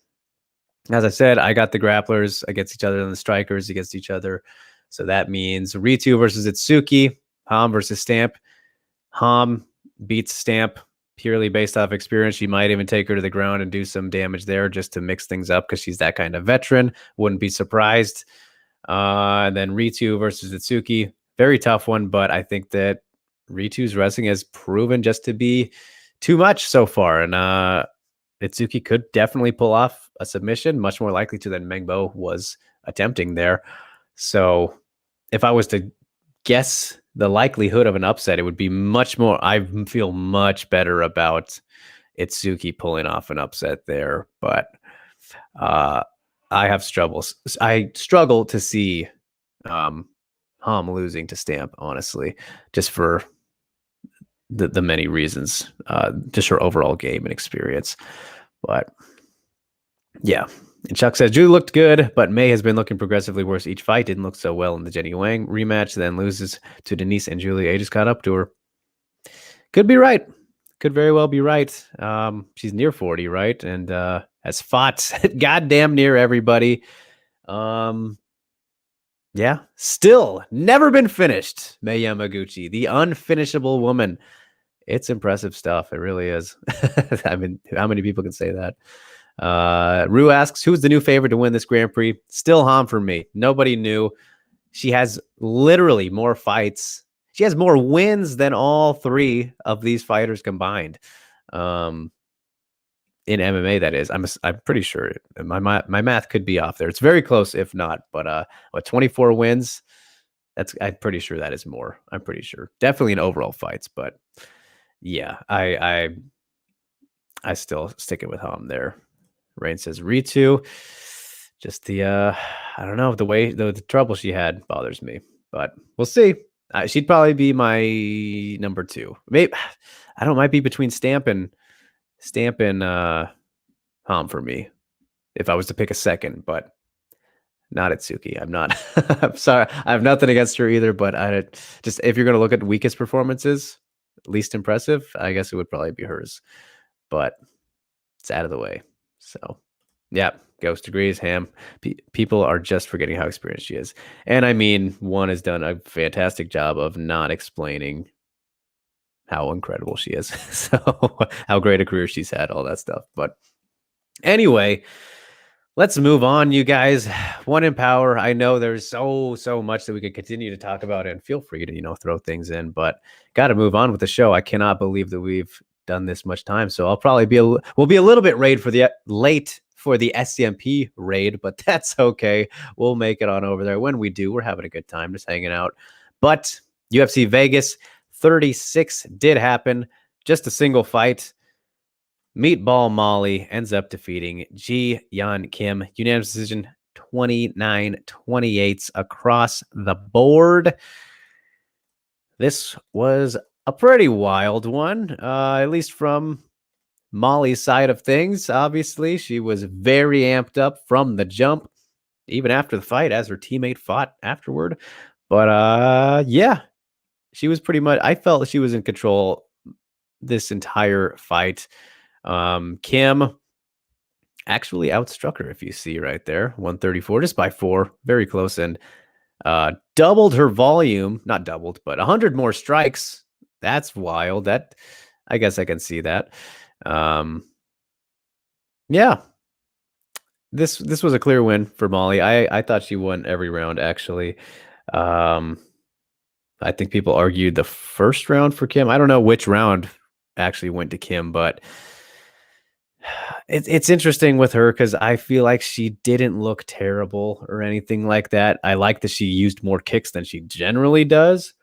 as I said, I got the grapplers against each other and the strikers against each other. So that means Ritu versus Itsuki, Ham versus Stamp. Ham beats Stamp purely based off experience. She might even take her to the ground and do some damage there just to mix things up because she's that kind of veteran. Wouldn't be surprised. And then Ritu versus Atsuki. Very tough one, but I think that Ritu's wrestling has proven just to be too much so far. And Itsuki could definitely pull off a submission, much more likely to than Meng Bo was attempting there. So if I was to guess the likelihood of an upset, it would be much more. I feel much better about Itsuki pulling off an upset there, but I have struggles. I struggle to see Ham losing to Stamp, honestly, just for the many reasons, just her overall game and experience. But yeah. And Chuck says, Julie looked good, but May has been looking progressively worse each fight. Didn't look so well in the Jenny Wang rematch, then loses to Denise and Julie. Age caught up to her. Could be right. Could very well be right. She's near 40, right? And has fought goddamn near everybody. Yeah. Still never been finished. Mei Yamaguchi, the unfinishable woman. It's impressive stuff. It really is. I mean, how many people can say that? Rue asks, who's the new favorite to win this Grand Prix? Still Ham for me. Nobody knew. She has literally more fights. She has more wins than all three of these fighters combined. In MMA, that is. I'm pretty sure. My math could be off there. It's very close, if not. But 24 wins. I'm pretty sure that is more. I'm pretty sure. Definitely in overall fights, but yeah, I still stick it with Ham there. Rain says Ritu. Just the I don't know, the way the trouble she had bothers me, but we'll see. She'd probably be my number 2. Maybe I don't might be between Stamp and Ham for me if I was to pick a second, but not Atsuki. I'm not. I'm sorry. I have nothing against her either, but I just if you're gonna look at weakest performances, least impressive, I guess it would probably be hers. But it's out of the way. So, yeah, Ghost agrees. Ham. People are just forgetting how experienced she is. And I mean, one has done a fantastic job of not explaining how incredible she is. So, how great a career she's had, all that stuff. But anyway, let's move on, you guys. One in Power. I know there's so much that we could continue to talk about, and feel free to, throw things in, but got to move on with the show. I cannot believe that we've done this much time. So I'll probably we'll be a little bit late for the SCMP raid, but that's okay. We'll make it on over there. When we do, we're having a good time just hanging out. But UFC Vegas 36 did happen. Just a single fight. Meatball Molly ends up defeating Ji Yeon Kim. Unanimous decision 29-28 across the board. This was a pretty wild one, at least from Molly's side of things. Obviously, she was very amped up from the jump, even after the fight, as her teammate fought afterward. But yeah, she was pretty much, I felt she was in control this entire fight. Kim actually outstruck her, if you see right there, 134, just by 4, very close, and doubled her volume, not doubled, but 100 more strikes. That's wild. That, I guess I can see that. Yeah, this was a clear win for Molly. I thought she won every round, actually. I think people argued the first round for Kim. I don't know which round actually went to Kim, but it's interesting with her because I feel like she didn't look terrible or anything like that. I like that she used more kicks than she generally does.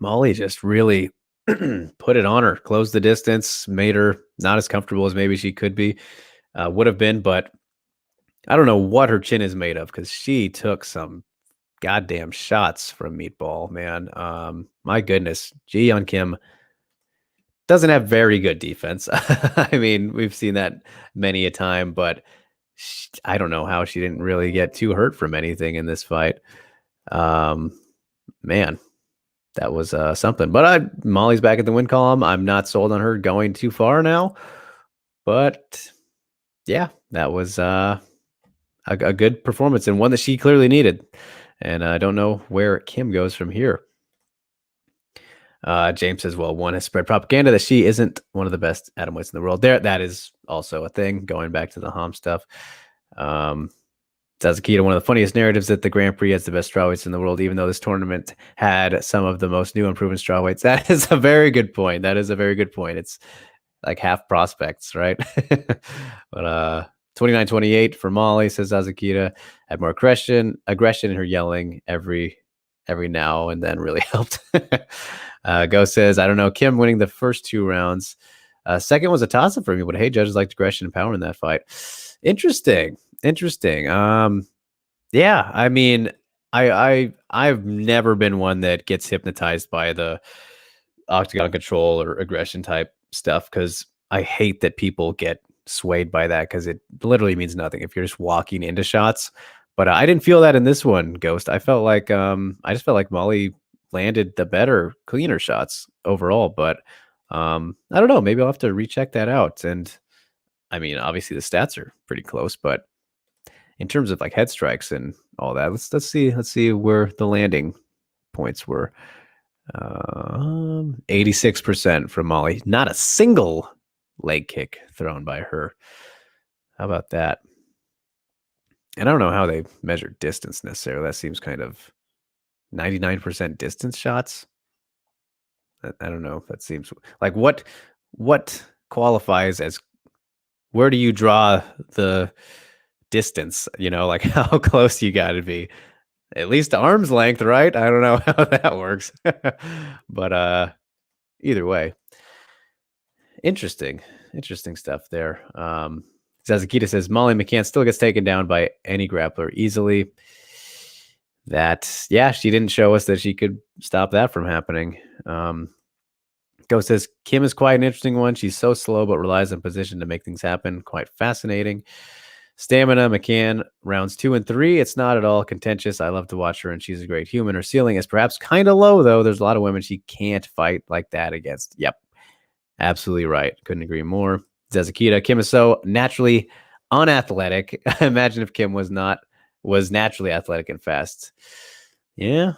Molly just really put it on her, closed the distance, made her not as comfortable as maybe she could be, would have been. But I don't know what her chin is made of because she took some goddamn shots from Meatball, man. My goodness. Ji Yeon Kim doesn't have very good defense. I mean, we've seen that many a time, but I don't know how she didn't really get too hurt from anything in this fight. Man, that was something. But Molly's back at the win column. I'm not sold on her going too far now. But yeah, that was a good performance and one that she clearly needed. And I don't know where Kim goes from here. James says, well, one has spread propaganda that she isn't one of the best atomweights in the world. That is also a thing, going back to the Hom stuff. Atsuki, one of the funniest narratives that the Grand Prix has the best strawweights in the world, even though this tournament had some of the most new and proven strawweights. That is a very good point. It's like half prospects, right? But 29-28 for Molly, says Azakita. Had more aggression in her yelling every now and then really helped. Go says, I don't know, Kim winning the first 2 rounds. Second was a toss-up for me, but hey, judges liked aggression and power in that fight. Interesting. Yeah, I mean, I've never been one that gets hypnotized by the octagon control or aggression type stuff, because I hate that people get swayed by that, because it literally means nothing if you're just walking into shots. But I didn't feel that in this one, Ghost. I felt like I just felt like Molly landed the better, cleaner shots overall. But I don't know. Maybe I'll have to recheck that out. And I mean, obviously the stats are pretty close, but in terms of like head strikes and all that, let's see where the landing points were. 86% from Molly. Not a single leg kick thrown by her. How about that? And I don't know how they measure distance necessarily. That seems kind of 99% distance shots. I don't know if that seems like what qualifies as, where do you draw the distance? Like how close you got to be. At least arm's length, right? I don't know how that works. But either way, interesting stuff there. Zazakita says Molly McCann still gets taken down by any grappler easily. Yeah, she didn't show us that she could stop that from happening. Go says Kim is quite an interesting one. She's so slow but relies on position to make things happen. Quite fascinating. Stamina, McCann, rounds 2 and 3. It's not at all contentious. I love to watch her, and she's a great human. Her ceiling is perhaps kind of low, though. There's a lot of women she can't fight like that against. Yep, absolutely right. Couldn't agree more. Zazakita, Kim is so naturally unathletic. Imagine if Kim was naturally athletic and fast. Yeah.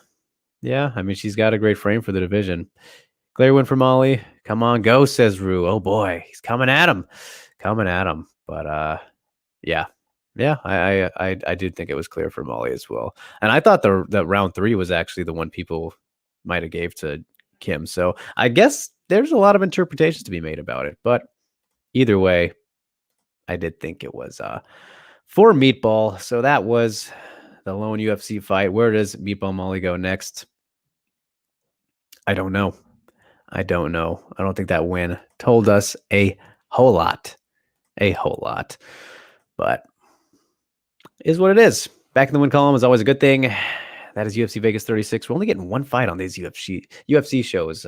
I mean, she's got a great frame for the division. Clear win for Molly. Come on, go, says Rue. Oh boy, he's coming at him. But yeah, I did think it was clear for Molly as well. And I thought the round 3 was actually the one people might have gave to Kim. So I guess there's a lot of interpretations to be made about it. But either way, I did think it was for Meatball. So that was the lone UFC fight. Where does Meatball Molly go next? I don't know. I don't think that win told us a whole lot. But is what it is. Back in the win column is always a good thing. That is UFC Vegas 36. We're only getting one fight on these UFC shows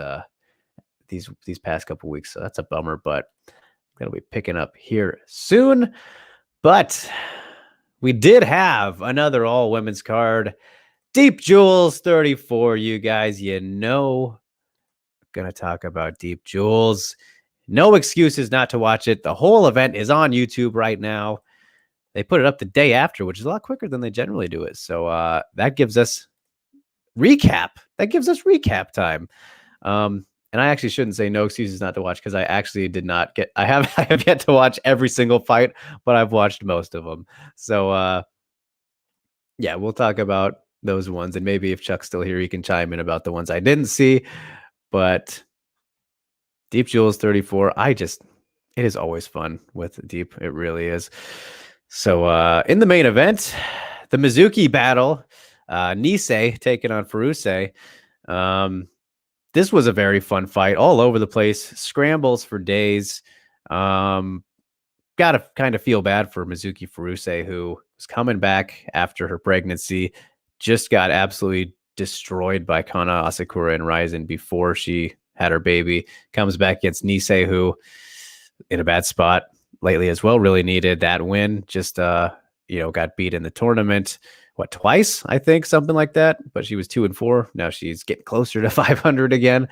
these past couple weeks, so that's a bummer, but that'll be picking up here soon. But we did have another all women's card. Deep Jewels 34, you guys, gonna talk about Deep Jewels. No excuses not to watch it. The whole event is on YouTube right now. They put it up the day after, which is a lot quicker than they generally do it. So that gives us recap. Time. And I actually shouldn't say no excuses not to watch, because I actually did not get. I have yet to watch every single fight, but I've watched most of them. So yeah, we'll talk about those ones, and maybe if Chuck's still here, he can chime in about the ones I didn't see. But Deep Jewels 34, it is always fun with Deep. It really is. So in the main event, the Mizuki battle, Nisei taking on Furuse. This was a very fun fight, all over the place, scrambles for days. Got to kind of feel bad for Mizuki Furuse, who was coming back after her pregnancy, just got absolutely destroyed by Kana Asakura and Ryzen before she had her baby. Comes back against Nisei, who in a bad spot lately as well, really needed that win. Just got beat in the tournament, twice, I think, something like that. But she was 2-4. Now she's getting closer to 500 again.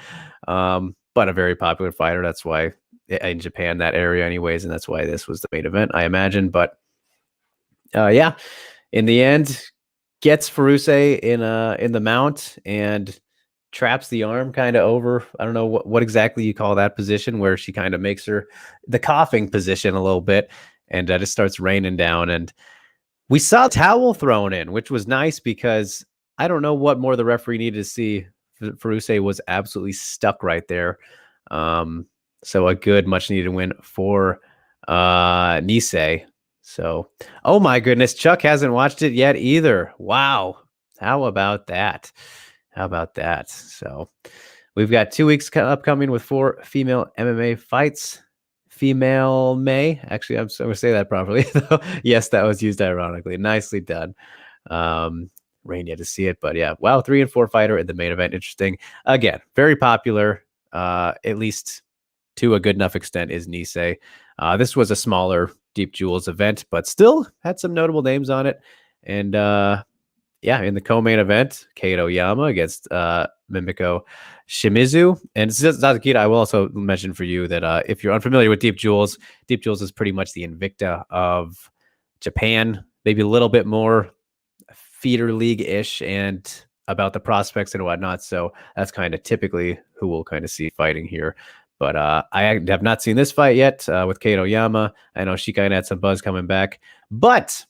But a very popular fighter. That's why in Japan, that area anyways. And that's why this was the main event, I imagine. But yeah, in the end, gets Feruse in the mount and traps the arm kind of over. I don't know what exactly you call that position where she kind of makes her the coughing position a little bit, and just starts raining down. And we saw towel thrown in, which was nice because I don't know what more the referee needed to see. Feruse was absolutely stuck right there. So a good, much needed win for Nisei. So, oh my goodness, Chuck hasn't watched it yet either. Wow. How about that? So we've got 2 weeks upcoming with 4 female MMA fights. Female May. Actually, I'm going to say that properly. Yes, that was used ironically. Nicely done. Rain yet to see it, but yeah. Wow, 3 and 4 fighter in the main event. Interesting. Again, very popular. At least to a good enough extent is Nisei. This was a smaller Deep Jewels event, but still had some notable names on it. And yeah, in the co-main event, Kato Yama against Mimiko Shimizu. And Sazakita, I will also mention for you that if you're unfamiliar with Deep Jewels is pretty much the Invicta of Japan, maybe a little bit more feeder league-ish and about the prospects and whatnot. So that's kind of typically who we'll kind of see fighting here. But I have not seen this fight yet with Kato Yama. I know she kind of had some buzz coming back. But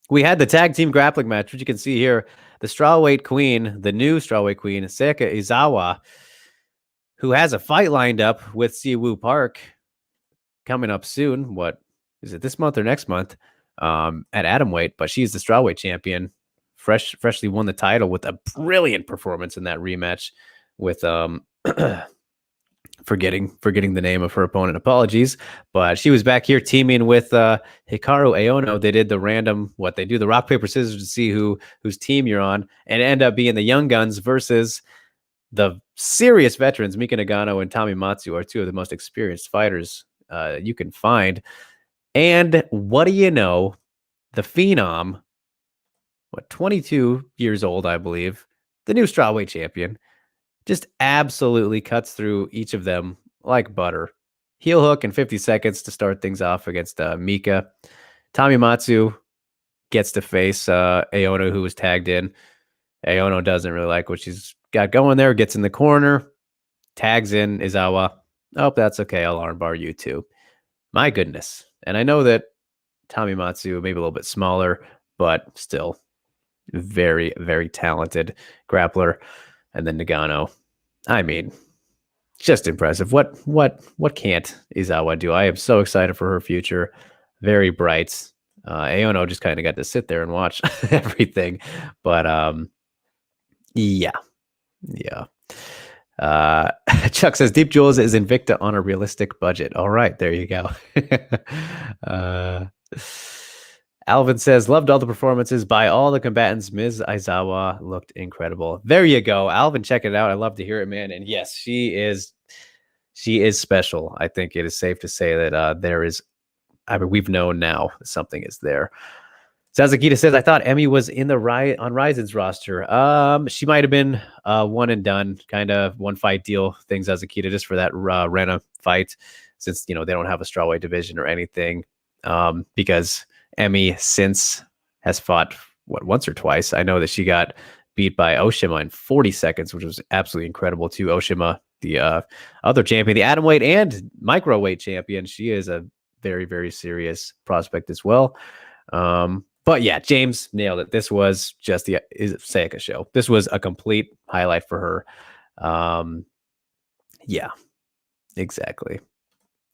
we had the tag team grappling match, which you can see here. The strawweight queen, the new strawweight queen, Seika Izawa, who has a fight lined up with Siwoo Park coming up soon. What is it, this month or next month? At atomweight, but she's the strawweight champion. Freshly won the title with a brilliant performance in that rematch with forgetting the name of her opponent. Apologies, but she was back here teaming with Hikaru Aono. They did the random they do the rock paper scissors to see whose team you're on, and end up being the young guns versus the serious veterans. Mika Nagano and Tommy Matsu are 2 of the most experienced fighters you can find. And what do you know? The Phenom, 22 years old, I believe, the new strawweight champion, just absolutely cuts through each of them like butter. Heel hook in 50 seconds to start things off against Mika. Tommy Matsu gets to face Aono, who was tagged in. Aono doesn't really like what she's got going there, gets in the corner, tags in Izawa. Oh, that's okay. I'll armbar you too. My goodness. And I know that Tommy Matsu, maybe a little bit smaller, but still very, very talented grappler. And then Nagano, I mean, just impressive. What can't Izawa do? I am so excited for her future. Very bright. Aono just kind of got to sit there and watch everything. But yeah. Chuck says Deep Jewels is Invicta on a realistic budget. All right, there you go. Alvin says, loved all the performances by all the combatants. Ms. Aizawa looked incredible. There you go. Alvin, check it out. I love to hear it, man. And yes, she is special. I think it is safe to say that we've known now something is there. Sazakita says, I thought Emmy was in on Ryzen's roster. She might have been one and done, kind of one fight deal thing, Sazakita, just for that Rena fight, since they don't have a strawweight division or anything. Because Emmy since has fought once or twice. I know that she got beat by Oshima in 40 seconds, which was absolutely incredible too. Oshima, the other champion, the atomweight and microweight champion. She is a very, very serious prospect as well. But yeah, James nailed it. This was just the Seika show. This was a complete highlight for her. Yeah, exactly.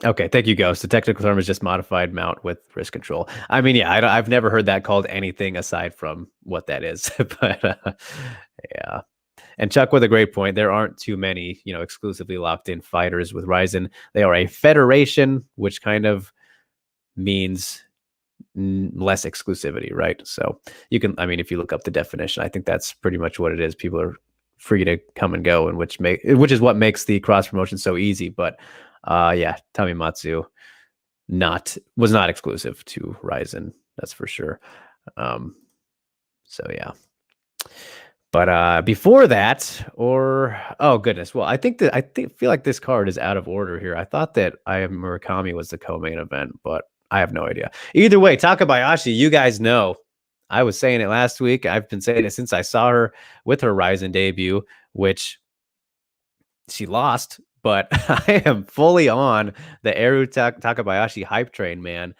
Okay, thank you, Ghost. The technical term is just modified mount with wrist control. I mean, yeah, I've never heard that called anything aside from what that is. But yeah. And Chuck with a great point. There aren't too many, exclusively locked in fighters with Ryzen. They are a federation, which kind of means less exclusivity, right? So you can, if you look up the definition, I think that's pretty much what it is. People are free to come and go, and which is what makes the cross promotion so easy. But yeah, Tommy Matsu was not exclusive to Ryzen That's for sure. So yeah. But before that, oh goodness, well, I feel like this card is out of order here. I thought that I Am Murakami was the co-main event, but I have no idea. Either way, Takabayashi, you guys know, I was saying it last week. I've been saying it since I saw her with her Ryzen debut, which she lost, but I am fully on the Takabayashi hype train, man.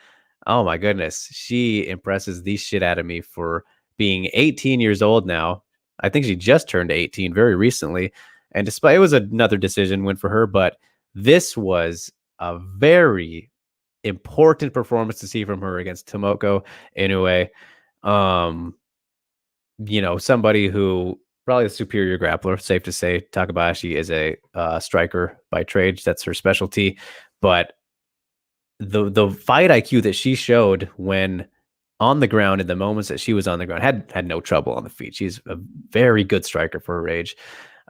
Oh my goodness, she impresses the shit out of me for being 18 years old now. I think she just turned 18 very recently, and despite it was another decision win for her, but this was a very important performance to see from her against Tomoko Inoue. Somebody who probably a superior grappler. Safe to say, Takabayashi is a striker by trade. That's her specialty. But the fight IQ that she showed when on the ground, in the moments that she was on the ground, had no trouble on the feet. She's a very good striker for her age.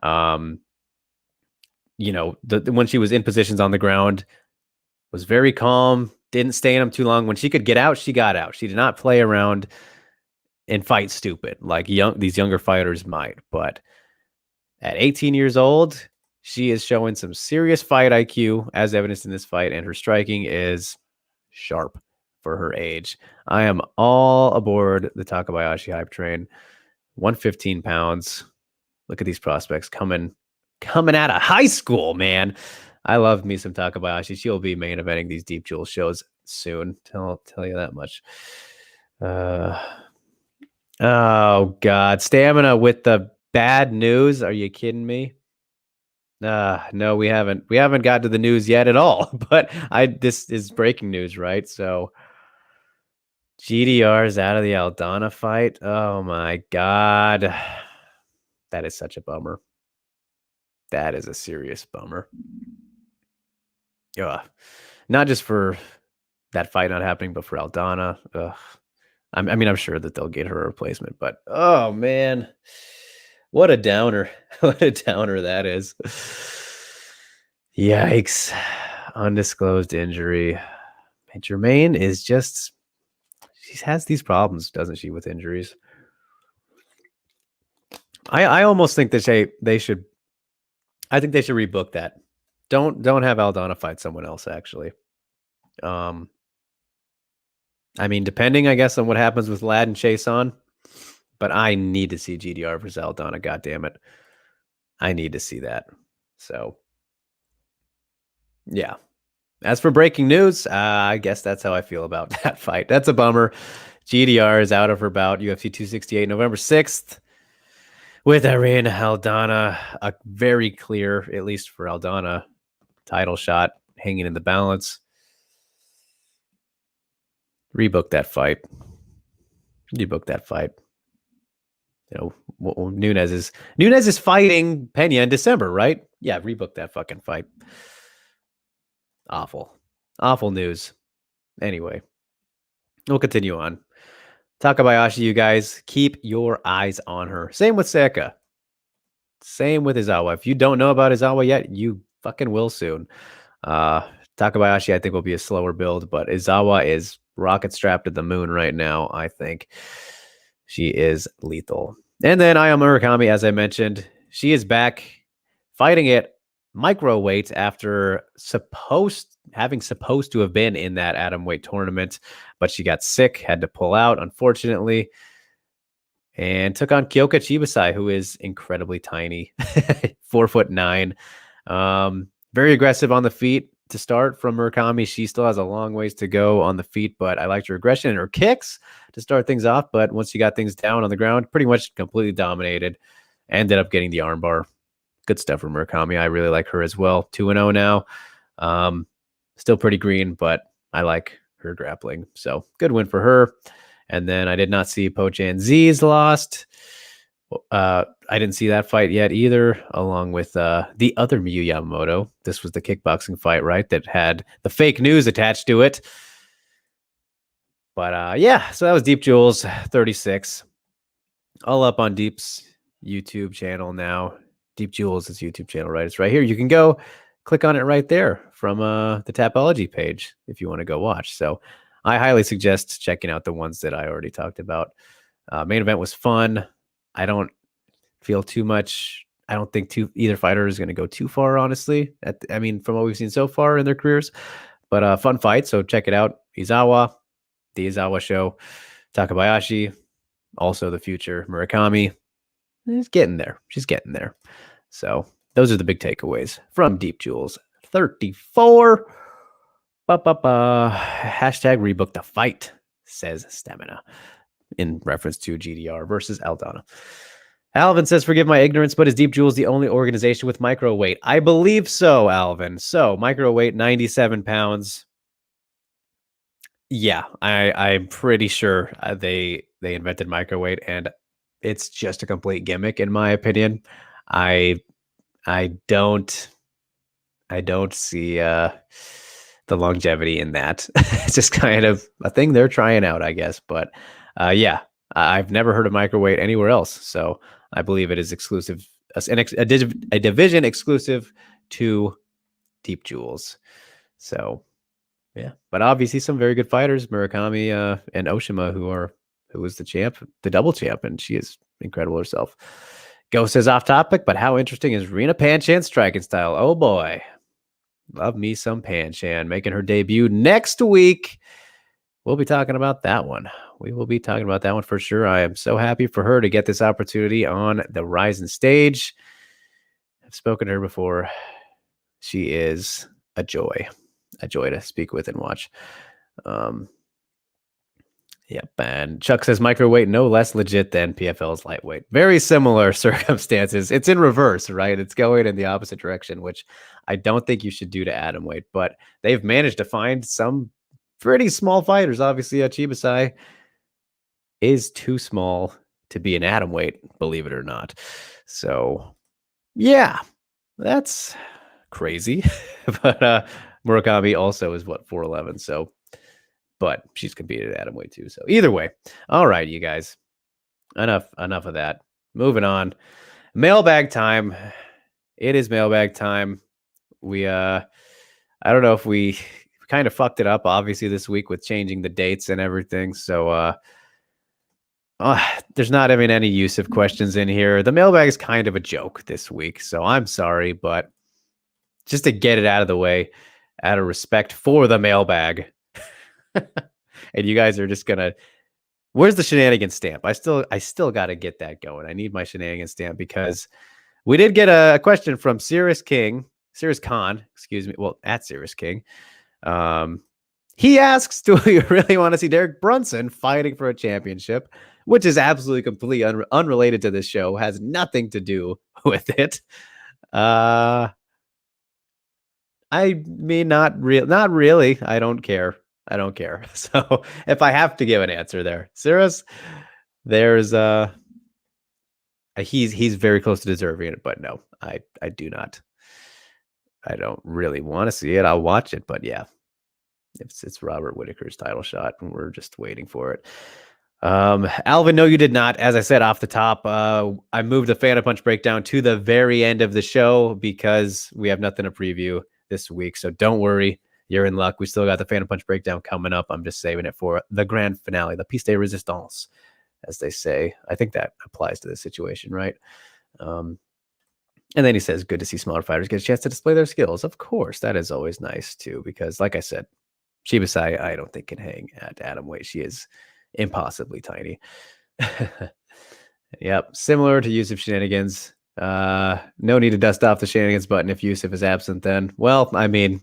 When she was in positions on the ground, was very calm, didn't stay in them too long. When she could get out, she got out. She did not play around and fight stupid like these younger fighters might. But at 18 years old, she is showing some serious fight IQ, as evidenced in this fight, and her striking is sharp for her age. I am all aboard the Takabayashi hype train. 115 pounds. Look at these prospects coming out of high school, man. I love me some Takabayashi. She'll be main eventing these Deep Jewel shows soon. I'll tell you that much. Oh God, Stamina with the bad news. Are you kidding me? No, we haven't got to the news yet at all. But this is breaking news, right? So GDR is out of the Aldana fight. Oh my God, that is such a bummer. That is a serious bummer. Yeah, not just for that fight not happening, but for Aldana. I'm sure that they'll get her a replacement, but oh man, what a downer. What a downer that is. Yikes. Undisclosed injury. Jermaine is just, she has these problems, doesn't she, with injuries? I almost think that they should rebook that. Don't have Aldana fight someone else, actually. Depending, I guess, on what happens with Ladd and Chase on, but I need to see GDR versus Aldana. God damn it. I need to see that. So, yeah. As for breaking news, I guess that's how I feel about that fight. That's a bummer. GDR is out of her bout, UFC 268, November 6th, with Irene Aldana. A very clear, at least for Aldana, title shot hanging in the balance. Rebook that fight. Nunes is fighting Pena in December, right? Yeah, rebook that fucking fight. Awful news. Anyway, we'll continue on. Takabayashi, you guys, keep your eyes on her. Same with Seka. Same with Izawa. If you don't know about Izawa yet, you fucking will soon. Takabayashi, I think, will be a slower build, but Izawa is rocket strapped to the moon right now, I think. She is lethal. And then Aya Murakami, as I mentioned, she is back fighting at microweight after supposed to have been in that atomweight tournament, but she got sick, had to pull out, unfortunately, and took on Kyoka Chibasai, who is incredibly tiny, 4'9". Very aggressive on the feet to start from Murakami. She still has a long ways to go on the feet, but I liked her aggression and her kicks to start things off. But once she got things down on the ground, pretty much completely dominated. Ended up getting the armbar. Good stuff from Murakami. I really like her as well. 2-0 now. Still pretty green, but I like her grappling. So good win for her. And then I did not see Pochan Z's lost. I didn't see that fight yet either, along with the other Miyu Yamamoto. This was the kickboxing fight, right? That had the fake news attached to it. But yeah, so that was Deep Jewels 36. All up on Deep's YouTube channel now. Deep Jewels is YouTube channel, right? It's right here. You can go click on it right there from the Tapology page if you want to go watch. So I highly suggest checking out the ones that I already talked about. Main event was fun. I don't feel too much. I don't think either fighter is going to go too far, honestly. From what we've seen so far in their careers, but fun fight. So check it out. Izawa, the Izawa show, Takabayashi, also the future Murakami. She's getting there. She's getting there. So those are the big takeaways from Deep Jewels 34. Hashtag rebook the fight, says Stamina, in reference to GDR versus Aldana. Alvin says, forgive my ignorance, but is Deep Jewels the only organization with microweight? I believe so, Alvin. So microweight, 97 pounds. Yeah, I'm pretty sure they invented microweight, and it's just a complete gimmick, in my opinion. I don't see the longevity in that. It's just kind of a thing they're trying out, I guess. But yeah, I've never heard of microweight anywhere else, so I believe it is exclusive, a division exclusive to Deep Jewels. So yeah, but obviously some very good fighters, Murakami and Oshima, who was the champ, the double champ, and she is incredible herself. Ghost says off topic, but how interesting is Rena Panchan's striking style? Oh boy, love me some Panchan, making her debut next week. We'll be talking about that one. We will be talking about that one for sure. I am so happy for her to get this opportunity on the Ryzen stage. I've spoken to her before. She is a joy to speak with and watch. Yep. And Chuck says microweight no less legit than PFL's lightweight. Very similar circumstances. It's in reverse, right? It's going in the opposite direction, which I don't think you should do to atom weight, but they've managed to find some pretty small fighters. Obviously, Chibasai is too small to be an atom weight, believe it or not. So yeah, that's crazy. But Murakami also is 4'11", so but she's competed at atom weight too. So either way, all right, you guys, enough of that. Moving on, mailbag time. It is mailbag time. We I don't know if we kind of fucked it up, obviously, this week with changing the dates and everything. So there's not even any use of questions in here. The mailbag is kind of a joke this week, so I'm sorry, but just to get it out of the way, out of respect for the mailbag. And you guys are just gonna, where's the shenanigans stamp? I still got to get that going. I need my shenanigans stamp because we did get a question from Cirrus Khan, excuse me. Well, at Cirrus King. He asks, do we really want to see Derek Brunson fighting for a championship? Which is absolutely completely unrelated to this show, has nothing to do with it. I mean, not really. I don't care. So if I have to give an answer there, Cirrus, there's he's very close to deserving it, but no, I do not. I don't really want to see it. I'll watch it, but yeah, it's Robert Whittaker's title shot, and we're just waiting for it. Alvin, no, you did not. As I said off the top, I moved the Phantom Punch breakdown to the very end of the show because we have nothing to preview this week. So don't worry, you're in luck. We still got the Phantom Punch breakdown coming up. I'm just saving it for the grand finale, the piece de resistance, as they say. I think that applies to this situation, right? And then he says, good to see smaller fighters get a chance to display their skills. Of course, that is always nice too, because like I said, Shibasai, I don't think can hang at atom weight. She is impossibly tiny. Yep, similar to Yusuf Shenanigans. No need to dust off the Shenanigans button if Yusuf is absent then. Well, I mean,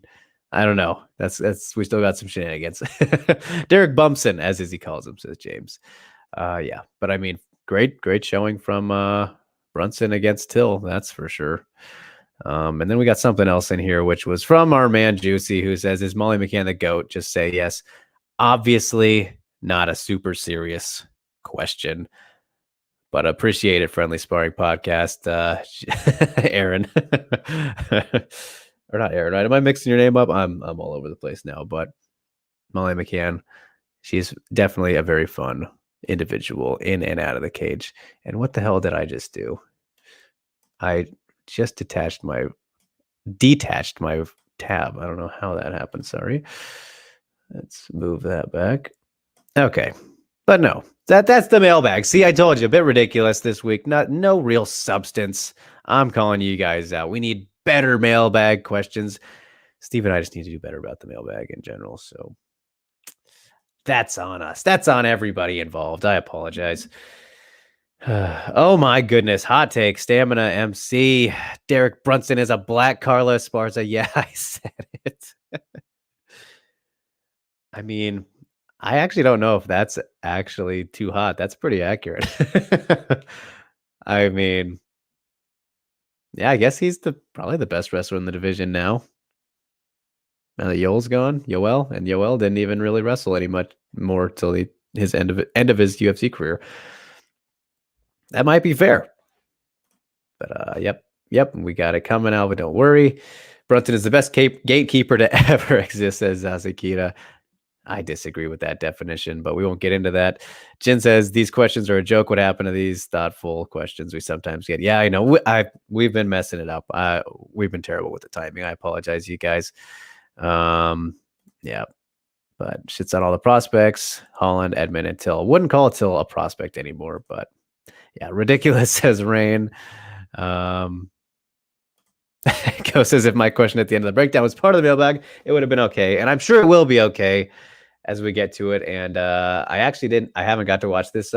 I don't know. That's we still got some shenanigans. Derek Bumpson, as he calls him, says James. Yeah, but I mean, great showing from Brunson against Till, that's for sure. And then we got something else in here, which was from our man Juicy, who says, is Molly McCann the GOAT? Just say yes. Obviously not a super serious question, but appreciate it, Friendly Sparring Podcast. Aaron. Or not Aaron, right? Am I mixing your name up? I'm all over the place now, but Molly McCann, she's definitely a very fun individual in and out of the cage. And what the hell did I just do? I just detached my tab. I don't know how that happened. Sorry. Let's move that back. Okay. But no, that's the mailbag. See, I told you, a bit ridiculous this week. No real substance. I'm calling you guys out. We need better mailbag questions. Steve and I just need to do better about the mailbag in general. So that's on us. That's on everybody involved. I apologize. Oh my goodness. Hot take. Stamina MC. Derek Brunson is a black Carla Esparza. Yeah, I said it. I mean, I actually don't know if that's actually too hot. That's pretty accurate. I mean, yeah, I guess he's probably the best wrestler in the division now. Now that Yoel's gone, Yoel didn't even really wrestle any much more till his end of his UFC career. That might be fair. But yep, we got it coming out, but don't worry. Brunson is the best gatekeeper to ever exist, says Zasakita. I disagree with that definition, but we won't get into that. Jin says these questions are a joke. What happened to these thoughtful questions we sometimes get? Yeah, I know. We've been messing it up. We've been terrible with the timing. I apologize, you guys. Yeah, but shits on all the prospects. Holland, Edmund, and Till. Wouldn't call Till a prospect anymore, but yeah, ridiculous, says Rain. Go says if my question at the end of the breakdown was part of the mailbag, it would have been okay, and I'm sure it will be okay as we get to it. And I haven't got to watch this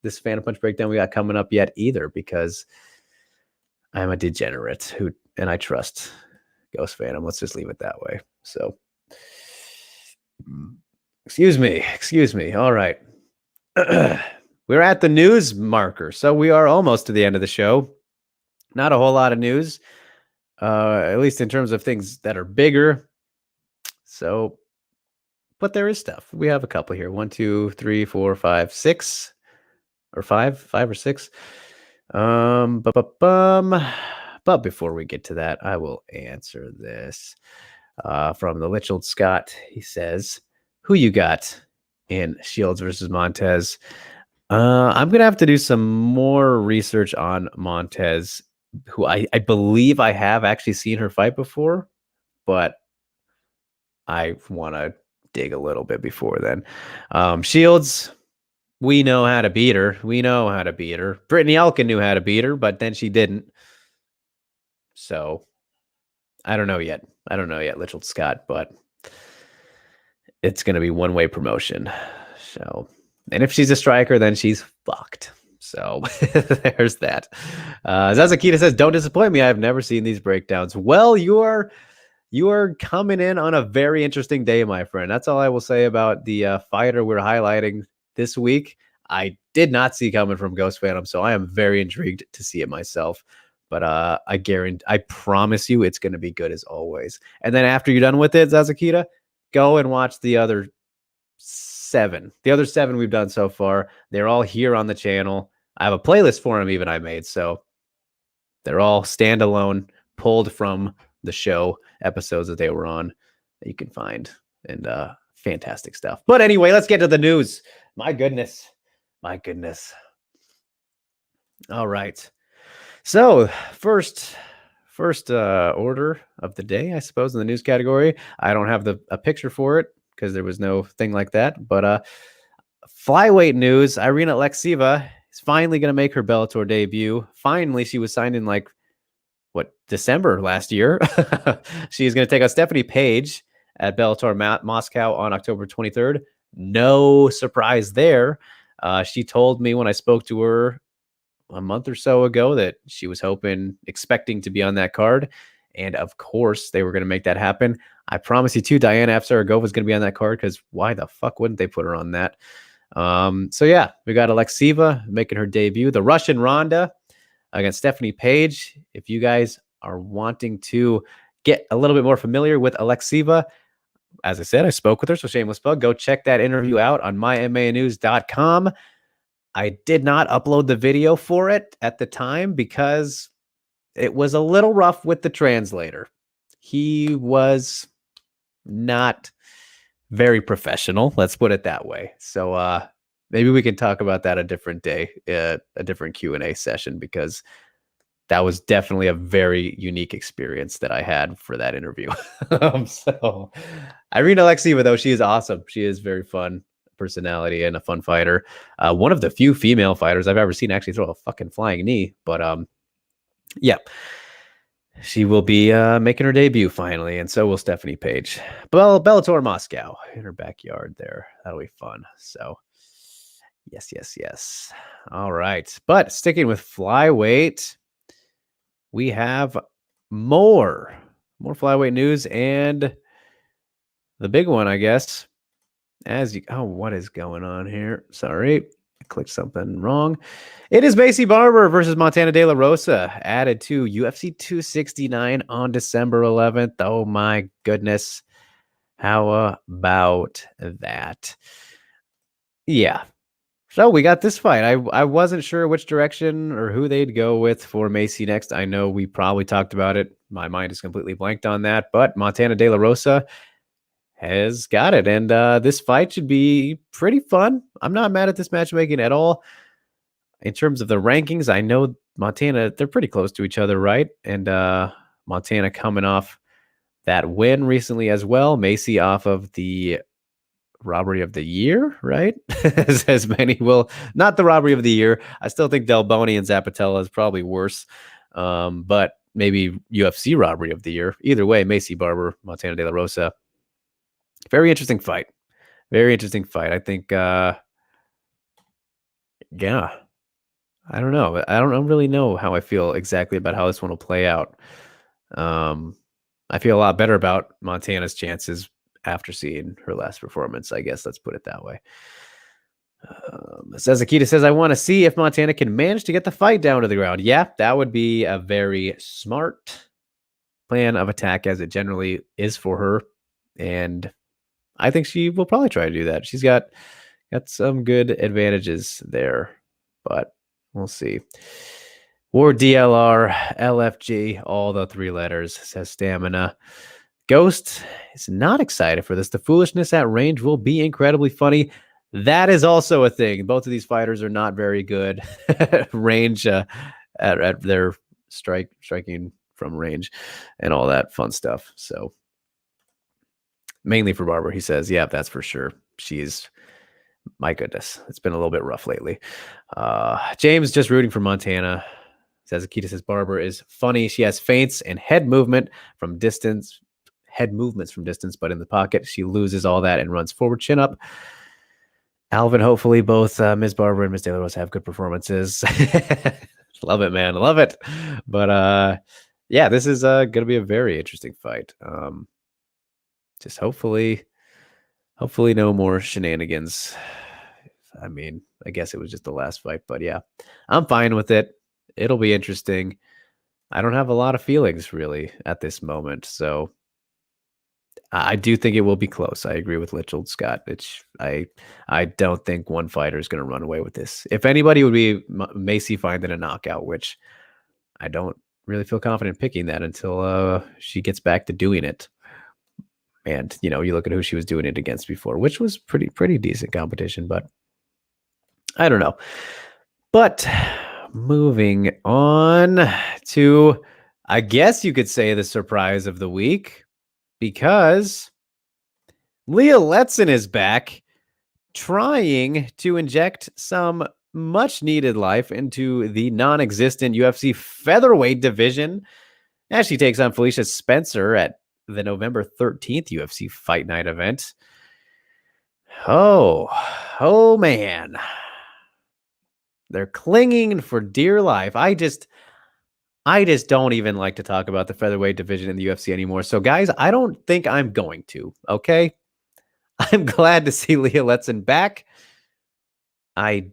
this Phantom Punch breakdown we got coming up yet either, because I'm a degenerate and I trust Ghost Phantom. Let's just leave it that way. So excuse me. All right. We're at the news marker, so we are almost to the end of the show. Not a whole lot of news, at least in terms of things that are bigger. So, but there is stuff. We have a couple here. 1, 2, 3, 4, 5, 6, or 5 or 6. But before we get to that, I will answer this from the Litchfield Scott. He says, "Who you got in Shields versus Montez?" I'm gonna have to do some more research on Montez, who I believe I have actually seen her fight before, but I want to dig a little bit before then. Shields, we know how to beat her. Brittany Elkin knew how to beat her, but then she didn't. So I don't know yet, Litchfield Scott, but it's going to be one-way promotion. So, and if she's a striker, then she's fucked. So there's that. Zazakita says, "Don't disappoint me. I've never seen these breakdowns." Well, you are coming in on a very interesting day, my friend. That's all I will say about the fighter we're highlighting this week. I did not see coming from Ghost Phantom, so I am very intrigued to see it myself. But I promise you, it's going to be good as always. And then after you're done with it, Zazakita, go and watch the other 7. The other 7 we've done so far. They're all here on the channel. I have a playlist for them even I made. So they're all standalone, pulled from the show episodes that they were on that you can find, and fantastic stuff. But anyway, let's get to the news. My goodness. All right. So first order of the day, I suppose, in the news category. I don't have a picture for it because there was no thing like that. But flyweight news: Irina Alekseeva is finally going to make her Bellator debut. Finally, she was signed in December last year. She is going to take on Stephanie Page at Bellator Moscow on October 23rd. No surprise there. She told me when I spoke to her a month or so ago that she was expecting to be on that card. And of course, they were going to make that happen. I promise you too, Diana Afsaragova is going to be on that card, because why the fuck wouldn't they put her on that? So yeah, we got Alekseeva making her debut. The Russian Ronda against Stephanie Page. If you guys are wanting to get a little bit more familiar with Alekseeva, as I said, I spoke with her, so shameless plug. Go check that interview out on myMMAnews.com. I did not upload the video for it at the time because it was a little rough with the translator. He was not very professional, let's put it that way. So maybe we can talk about that a different day, a different Q&A session, because that was definitely a very unique experience that I had for that interview. So Irina Alekseeva, though, she is awesome. She is very fun personality and a fun fighter. One of the few female fighters I've ever seen actually throw a fucking flying knee. But yeah, she will be making her debut finally, and so will Stephanie Page. Bellator Moscow in her backyard there. That'll be fun. So yes. All right. But sticking with flyweight, we have more flyweight news, and the big one, I guess, what is going on here? Sorry, I clicked something wrong. It is Maycee Barber versus Montana De La Rosa, added to UFC 269 on December 11th. Oh my goodness. How about that? Yeah. So we got this fight. I wasn't sure which direction or who they'd go with for Maycee next. I know we probably talked about it. My mind is completely blanked on that. But Montana De La Rosa has got it. And this fight should be pretty fun. I'm not mad at this matchmaking at all. In terms of the rankings, I know Montana, they're pretty close to each other, right? And Montana coming off that win recently as well. Maycee off of the robbery of the year, right? as many will, not the robbery of the year. I still think Del Boni and Zapatella is probably worse, but maybe UFC robbery of the year. Either way, Maycee Barber, Montana De La Rosa. Very interesting fight. Very interesting fight. I think, yeah. I don't know. I don't really know how I feel exactly about how this one will play out. I feel a lot better about Montana's chances after seeing her last performance, I guess. Let's put it that way. Akita says, I want to see if Montana can manage to get the fight down to the ground. Yeah, that would be a very smart plan of attack, as it generally is for her. And I think she will probably try to do that. She's got some good advantages there, but we'll see. War DLR, LFG, all the three letters, says Stamina. Ghost is not excited for this. The foolishness at range will be incredibly funny. That is also a thing. Both of these fighters are not very good range at their striking from range and all that fun stuff. So mainly for Barber, he says, yeah, that's for sure. She's, my goodness, it's been a little bit rough lately. James just rooting for Montana. Says Akita says Barber is funny. She has feints and head movements from distance, but in the pocket, she loses all that and runs forward, chin up. Alvin, hopefully both Ms. Barber and Ms. De La Rosa have good performances. Love it, man. Love it. But yeah, this is going to be a very interesting fight. Just hopefully no more shenanigans. I mean, I guess it was just the last fight, but yeah, I'm fine with it. It'll be interesting. I don't have a lot of feelings really at this moment, so I do think it will be close. I agree with Litchfield Scott. I don't think one fighter is going to run away with this. If anybody, would be Maycee finding a knockout, which I don't really feel confident picking that until she gets back to doing it. And you look at who she was doing it against before, which was pretty decent competition, but I don't know. But moving on to, I guess you could say, the surprise of the week, because Leah Ledson is back trying to inject some much needed life into the non-existent UFC featherweight division as she takes on Felicia Spencer at the November 13th UFC Fight Night event. Oh man. They're clinging for dear life. I just don't even like to talk about the featherweight division in the UFC anymore. So guys, I don't think I'm going to, okay? I'm glad to see Leah Ledson back. I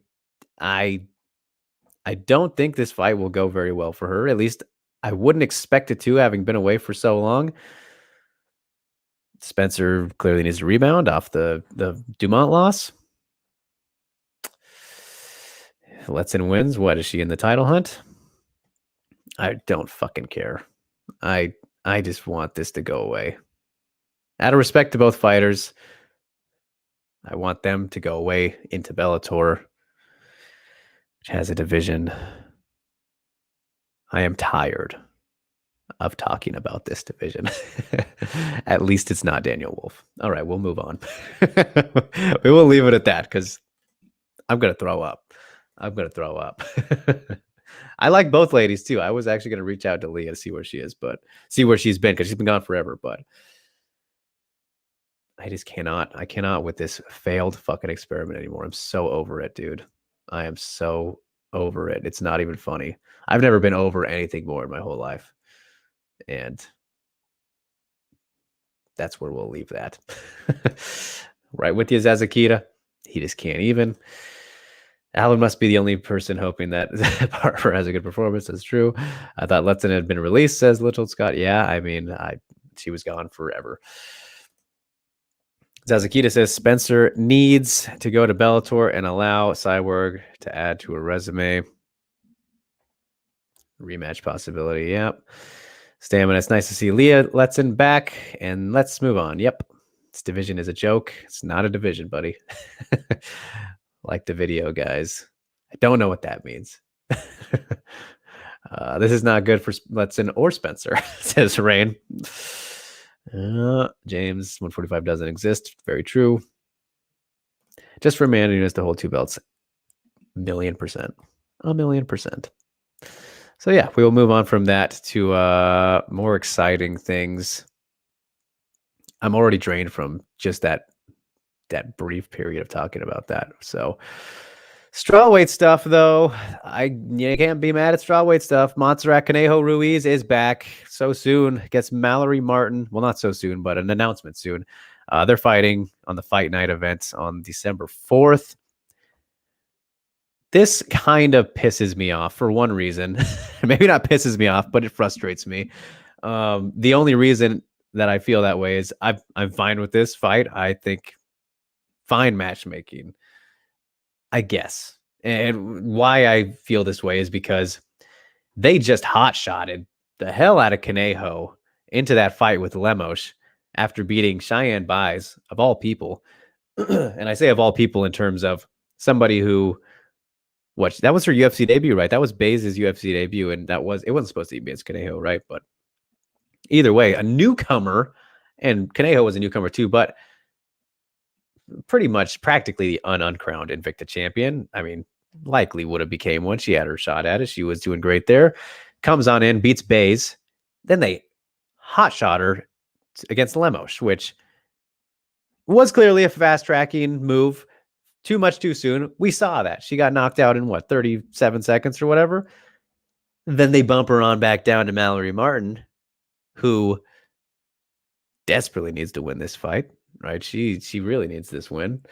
don't think this fight will go very well for her. At least I wouldn't expect it to, having been away for so long. Spencer clearly needs to rebound off the Dumont loss. Ledson wins. What, is she in the title hunt? I don't fucking care. I just want this to go away. Out of respect to both fighters, I want them to go away into Bellator, which has a division I am tired of talking about this division. At least it's not Daniel Wolf. All right, we'll move on. We will leave it at that because I'm going to throw up. I'm going to throw up. I like both ladies too. I was actually going to reach out to Leah to see where she is, but see where she's been because she's been gone forever. But I just cannot. I cannot with this failed fucking experiment anymore. I'm so over it, dude. I am so over it. It's not even funny. I've never been over anything more in my whole life. And that's where we'll leave that. Right with you, Zazakita. He just can't even. Alan must be the only person hoping that Parker has a good performance. That's true. I thought Ledson had been released, says Little Scott. Yeah, I mean, she was gone forever. Zazakita says Spencer needs to go to Bellator and allow Cyborg to add to her resume. Rematch possibility. Yep. Stamina. It's nice to see Leah Ledson back. And let's move on. Yep. This division is a joke. It's not a division, buddy. Like the video, guys. I don't know what that means. This is not good for Ledson or Spencer, says Rain. James, 145 doesn't exist. Very true. Just for Amanda Nunes to hold 2 belts. 1,000,000%. 1,000,000%. So yeah, we will move on from that to more exciting things. I'm already drained from just that brief period of talking about that. So strawweight stuff, though, you can't be mad at strawweight stuff. Montserrat Conejo Ruiz is back so soon. Gets Mallory Martin. Well, not so soon, but an announcement soon. They're fighting on the Fight Night event on December 4th. This kind of pisses me off for one reason. Maybe not pisses me off, but it frustrates me. The only reason that I feel that way is I'm fine with this fight. I think fine matchmaking, I guess. And why I feel this way is because they just hot-shotted the hell out of Conejo into that fight with Lemos after beating Cheyenne Buys, of all people. And I say of all people in terms of somebody who, that was her UFC debut, right? That was Bays' UFC debut, and it wasn't supposed to be against Conejo, right? But either way, a newcomer, and Conejo was a newcomer too, but pretty much practically the uncrowned Invicta champion. I mean, likely would have became one. She had her shot at it. She was doing great there. Comes on in, beats Bays. Then they hot shot her against Lemos, which was clearly a fast tracking move. Too much too soon. We saw that. She got knocked out in 37 seconds or whatever. Then they bump her on back down to Mallory Martin, who desperately needs to win this fight. Right, she really needs this win.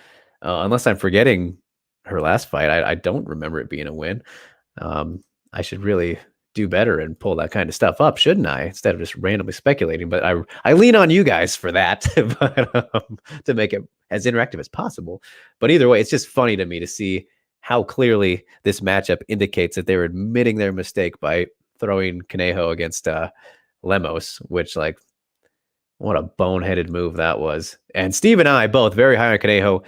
Unless I'm forgetting her last fight, I don't remember it being a win. I should really do better and pull that kind of stuff up, shouldn't I? Instead of just randomly speculating. But I lean on you guys for that, to make it as interactive as possible. But either way, it's just funny to me to see how clearly this matchup indicates that they're admitting their mistake by throwing Conejo against Lemos, which, like, what a boneheaded move that was. And Steve and I both very high on Conejo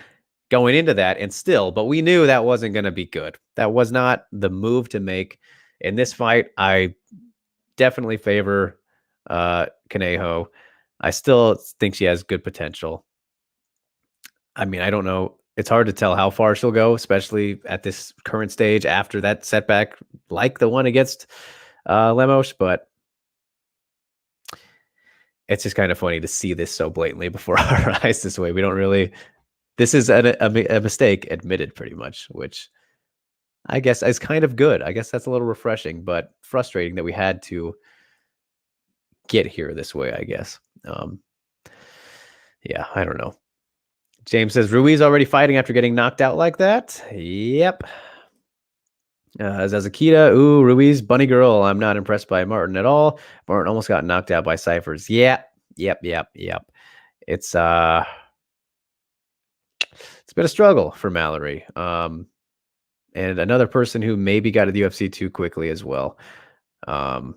going into that, and still, but we knew that wasn't going to be good. That was not the move to make in this fight. I definitely favor Conejo. I still think she has good potential. I mean, I don't know. It's hard to tell how far she'll go, especially at this current stage after that setback, like the one against Lemos, but it's just kind of funny to see this so blatantly before our eyes this way. We don't really, this is a mistake admitted pretty much, which I guess is kind of good. I guess that's a little refreshing, but frustrating that we had to get here this way, I guess. Yeah, I don't know. James says, Ruiz already fighting after getting knocked out like that? Yep. Zazakita, ooh, Ruiz, bunny girl. I'm not impressed by Martin at all. Martin almost got knocked out by Cyphers. Yep. It's been a struggle for Mallory. And another person who maybe got to the UFC too quickly as well. Not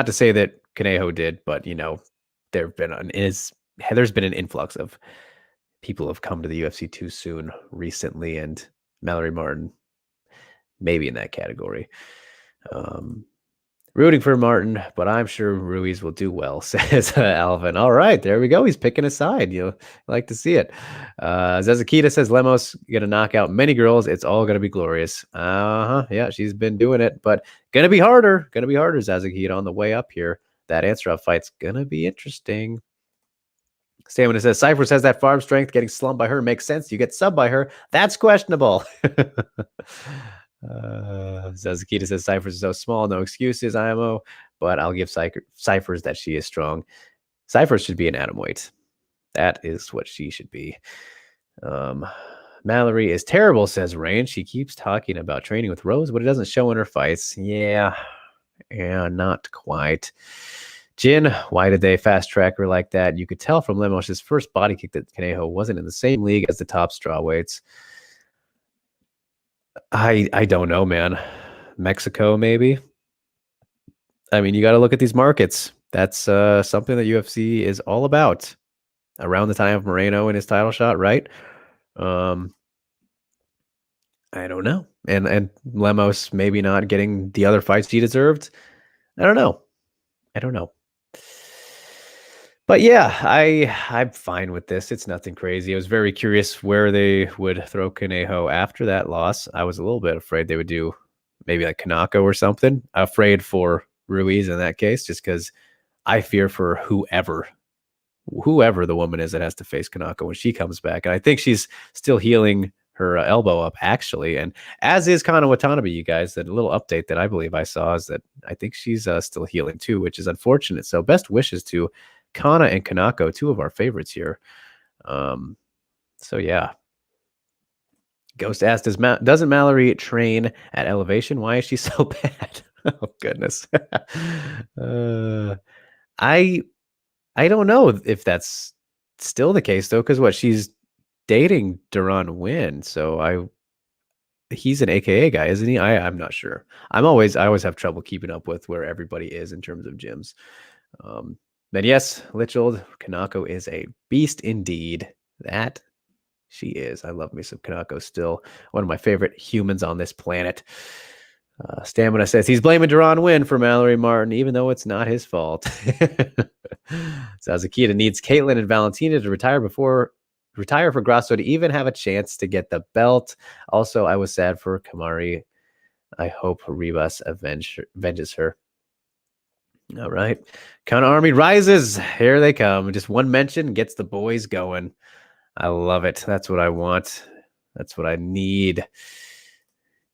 to say that Conejo did, but there's been an influx of people who have come to the UFC too soon recently, and Mallory Martin maybe in that category. Rooting for Martin, but I'm sure Ruiz will do well, says Alvin. All right, there we go. He's picking a side. You like to see it. Zezakita says Lemos gonna knock out many girls. It's all gonna be glorious. Yeah, she's been doing it, but gonna be harder. Gonna be harder, Zezakita, on the way up here. That answer up fight's gonna be interesting. Stamina says Cypher says that farm strength getting slumped by her makes sense. You get subbed by her. That's questionable. Zazakita says Cyphers is so small, no excuses, IMO, but I'll give Cyphers that she is strong. Cyphers should be an atomweight. That is what she should be. Mallory is terrible, says Rain. She keeps talking about training with Rose, but it doesn't show in her fights. Yeah, not quite. Jin, why did they fast track her like that? You could tell from Lemos' first body kick that Conejo wasn't in the same league as the top strawweights. I don't know, man. Mexico, maybe. I mean, you got to look at these markets. That's something that UFC is all about. Around the time of Moreno and his title shot, right? I don't know. And Lemos maybe not getting the other fights he deserved. I don't know. But yeah, I'm fine with this. It's nothing crazy. I was very curious where they would throw Conejo after that loss. I was a little bit afraid they would do maybe like Kanako or something. Afraid for Ruiz in that case, just because I fear for whoever the woman is that has to face Kanako when she comes back. And I think she's still healing her elbow up, actually. And as is Kana Watanabe, you guys. That little update that I believe I saw is that I think she's still healing too, which is unfortunate. So best wishes to Kana and Kanako, two of our favorites here. So yeah. Ghost asked, doesn't Mallory train at Elevation? Why is she so bad? Oh goodness. I don't know if that's still the case though, because she's dating Duran Win, so he's an AKA guy, isn't he? I'm not sure. I always have trouble keeping up with where everybody is in terms of gyms. But yes, Litchfield Kanako is a beast indeed. That she is. I love me some Kanako still. One of my favorite humans on this planet. Stamina says he's blaming Duran Win for Mallory Martin, even though it's not his fault. Sazakita needs Caitlin and Valentina to retire for Grasso to even have a chance to get the belt. Also, I was sad for Kamari. I hope Ribas avenges her. All right. Kana Army rises. Here they come. Just one mention gets the boys going. I love it. That's what I want. That's what I need.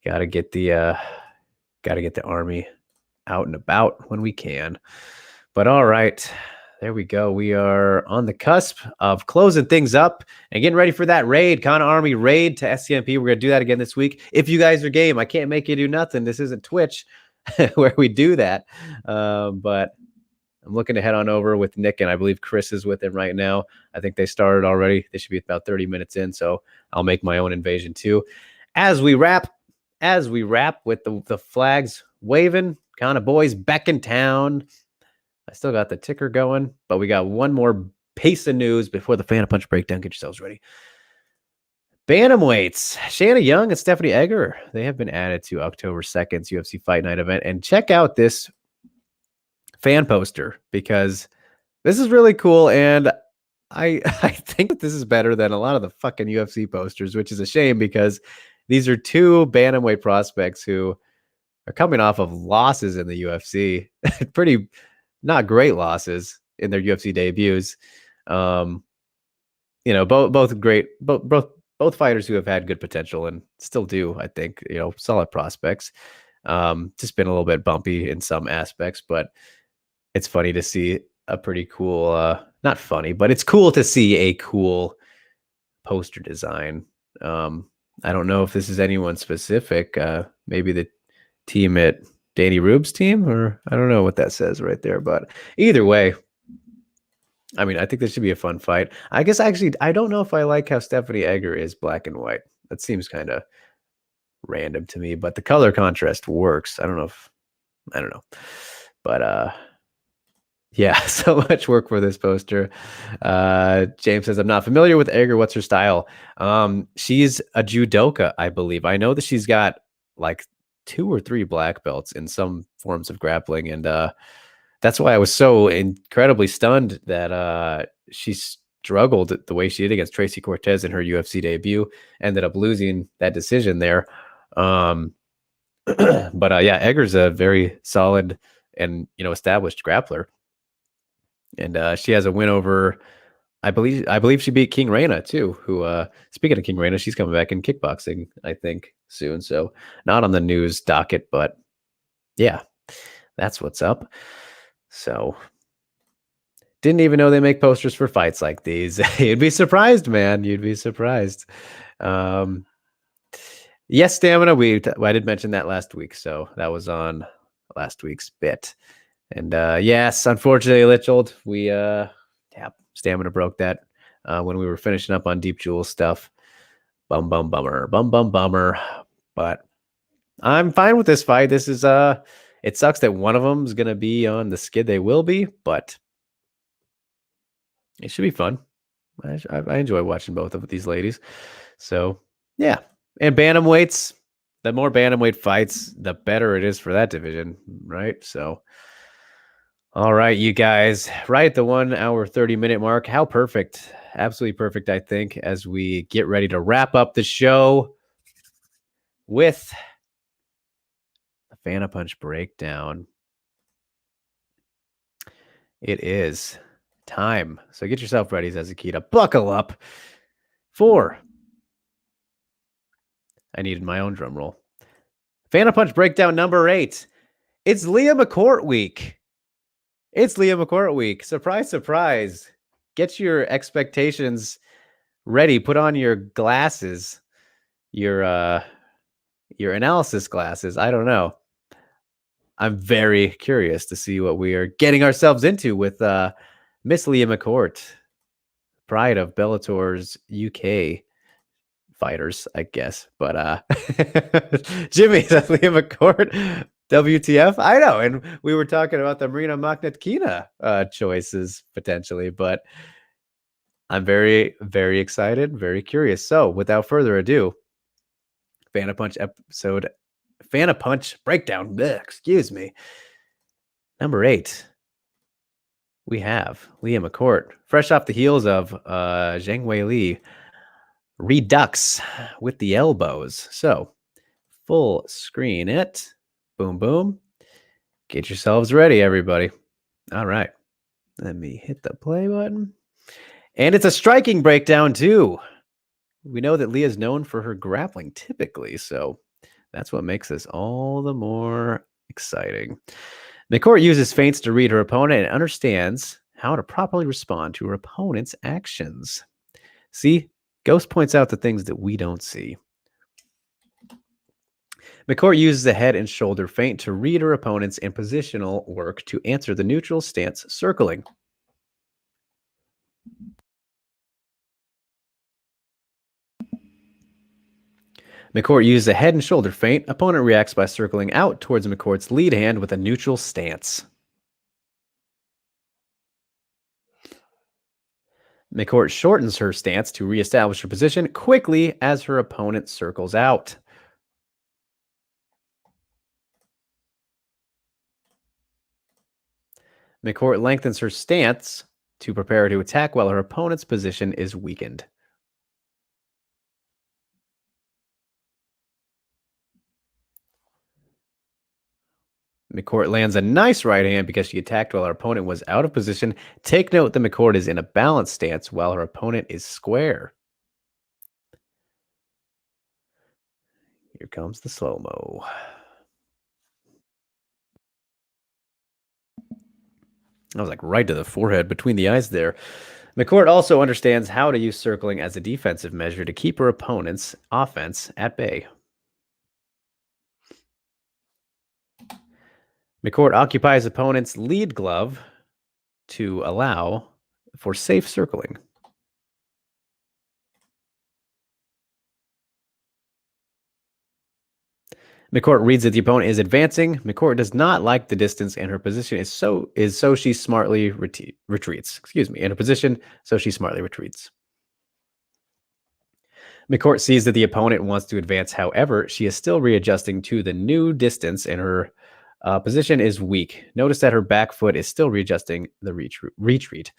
Gotta get the army out and about when we can. But all right. There we go. We are on the cusp of closing things up and getting ready for that raid, Kana Army raid to SCMP. We're going to do that again this week. If you guys are game, I can't make you do nothing. This isn't Twitch where we do that. But I'm looking to head on over with Nick, and I believe Chris is with him right now. I think they started already. They should be about 30 minutes in, so I'll make my own invasion too. As we wrap with the flags waving, Kana boys back in town. I still got the ticker going, but we got one more piece of news before the Phantom Punch breakdown. Get yourselves ready. Bantamweights, Shanna Young and Stephanie Egger, they have been added to October 2nd's UFC Fight Night event. And check out this fan poster because this is really cool. And I think that this is better than a lot of the fucking UFC posters, which is a shame because these are two bantamweight prospects who are coming off of losses in the UFC. Pretty not great losses in their UFC debuts. Both great, both fighters who have had good potential and still do, I think, solid prospects. Just been a little bit bumpy in some aspects, but it's funny to see a pretty cool, not funny, but it's cool to see a cool poster design. I don't know if this is anyone specific, maybe the team at Danny Rube's team, or I don't know what that says right there, but either way, I mean, I think this should be a fun fight. I guess actually, I don't know if I like how Stephanie Egger is black and white. That seems kind of random to me, but the color contrast works. I don't know. But yeah, so much work for this poster. James says, I'm not familiar with Egger. What's her style? She's a judoka, I believe. I know that she's got like 2 or 3 black belts in some forms of grappling, and that's why I was so incredibly stunned that she struggled the way she did against Tracy Cortez in her UFC debut. Ended up losing that decision there. But yeah, Egger's a very solid and established grappler, and she has a win over. I believe she beat King Reina too. Who, speaking of King Reina, she's coming back in kickboxing, I think, soon. So not on the news docket, but yeah, that's what's up. So didn't even know they make posters for fights like these. You'd be surprised, man. You'd be surprised. Yes, stamina. I did mention that last week, so that was on last week's bit. And yes, unfortunately, Litchold, we stamina broke that when we were finishing up on Deep Jewel stuff. Bummer. But I'm fine with this fight. This is it sucks that one of them is gonna be on the skid. They will be, but it should be fun. I enjoy watching both of these ladies. So yeah, and bantamweights. The more bantamweight fights, the better it is for that division, right? So. All right, you guys, right at the 1 hour, 30-minute mark. How perfect. Absolutely perfect, I think, as we get ready to wrap up the show with the Fanapunch breakdown. It is time. So get yourself ready, Zazakita. Buckle up for I needed my own drum roll. Fanapunch breakdown number 8. It's Leah McCourt week. It's Leah McCourt week. Surprise, surprise. Get your expectations ready. Put on your glasses, your analysis glasses. I don't know. I'm very curious to see what we are getting ourselves into with Miss Leah McCourt, pride of Bellator's UK fighters, I guess. But Jimmy, that's Leah McCourt. WTF? I know. And we were talking about the Marina Maknetkina choices potentially, but I'm very, very excited, very curious. So without further ado, Fanapunch breakdown. Excuse me. Number 8. We have Leah McCourt, fresh off the heels of Zhang Weili redux with the elbows. So full screen it. Boom, boom. Get yourselves ready, everybody. All right. Let me hit the play button. And it's a striking breakdown, too. We know that Leah's known for her grappling typically, so that's what makes this all the more exciting. McCourt uses feints to read her opponent and understands how to properly respond to her opponent's actions. See, Ghost points out the things that we don't see. McCourt uses the head and shoulder feint to read her opponent's in positional work to answer the neutral stance circling. McCourt uses a head and shoulder feint. Opponent reacts by circling out towards McCourt's lead hand with a neutral stance. McCourt shortens her stance to reestablish her position quickly as her opponent circles out. McCourt lengthens her stance to prepare to attack while her opponent's position is weakened. McCourt lands a nice right hand because she attacked while her opponent was out of position. Take note that McCourt is in a balanced stance while her opponent is square. Here comes the slow-mo. I was like right to the forehead between the eyes there. McCourt also understands how to use circling as a defensive measure to keep her opponent's offense at bay. McCourt occupies opponent's lead glove to allow for safe circling. McCourt reads that the opponent is advancing. McCourt does not like the distance, and her position is so she smartly retreats. Excuse me. In her position, so she smartly retreats. McCourt sees that the opponent wants to advance. However, she is still readjusting to the new distance and her position is weak. Notice that her back foot is still readjusting the retreat.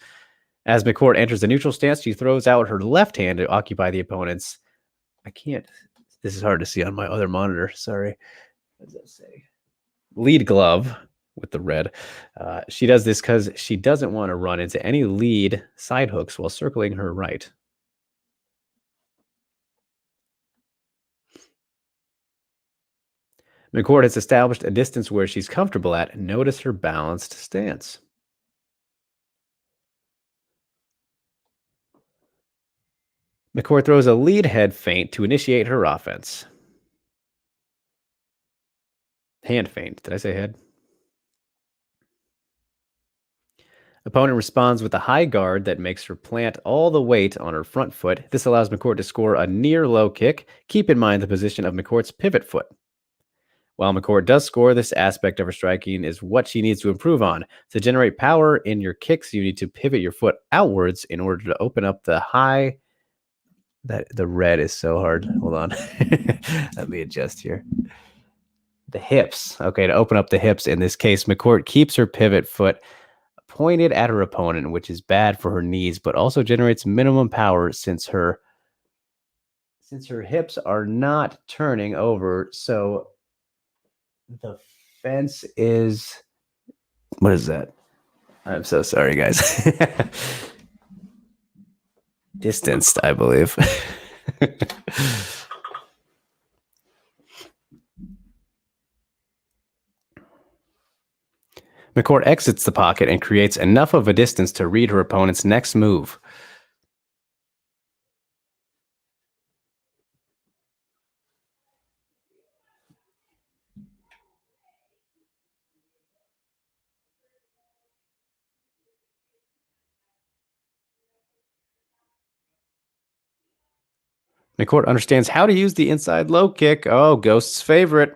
As McCourt enters the neutral stance, she throws out her left hand to occupy the opponent's. I can't. This is hard to see on my other monitor. Sorry. What does that say? Lead glove with the red. She does this because she doesn't want to run into any lead side hooks while circling her right. McCourt has established a distance where she's comfortable at. Notice her balanced stance. McCourt throws a lead head feint to initiate her offense. Hand feint. Did I say head? Opponent responds with a high guard that makes her plant all the weight on her front foot. This allows McCourt to score a near low kick. Keep in mind the position of McCourt's pivot foot. While McCourt does score, this aspect of her striking is what she needs to improve on. To generate power in your kicks, you need to pivot your foot outwards in order to open up the high. The red is so hard. Hold on. Let me adjust here. The hips. Okay, to open up the hips, in this case, McCourt keeps her pivot foot pointed at her opponent, which is bad for her knees, but also generates minimum power since her hips are not turning over. So the fence is, what is that? I'm so sorry, guys. Distanced, I believe. McCourt exits the pocket and creates enough of a distance to read her opponent's next move. McCourt understands how to use the inside low kick. Oh, Ghost's favorite.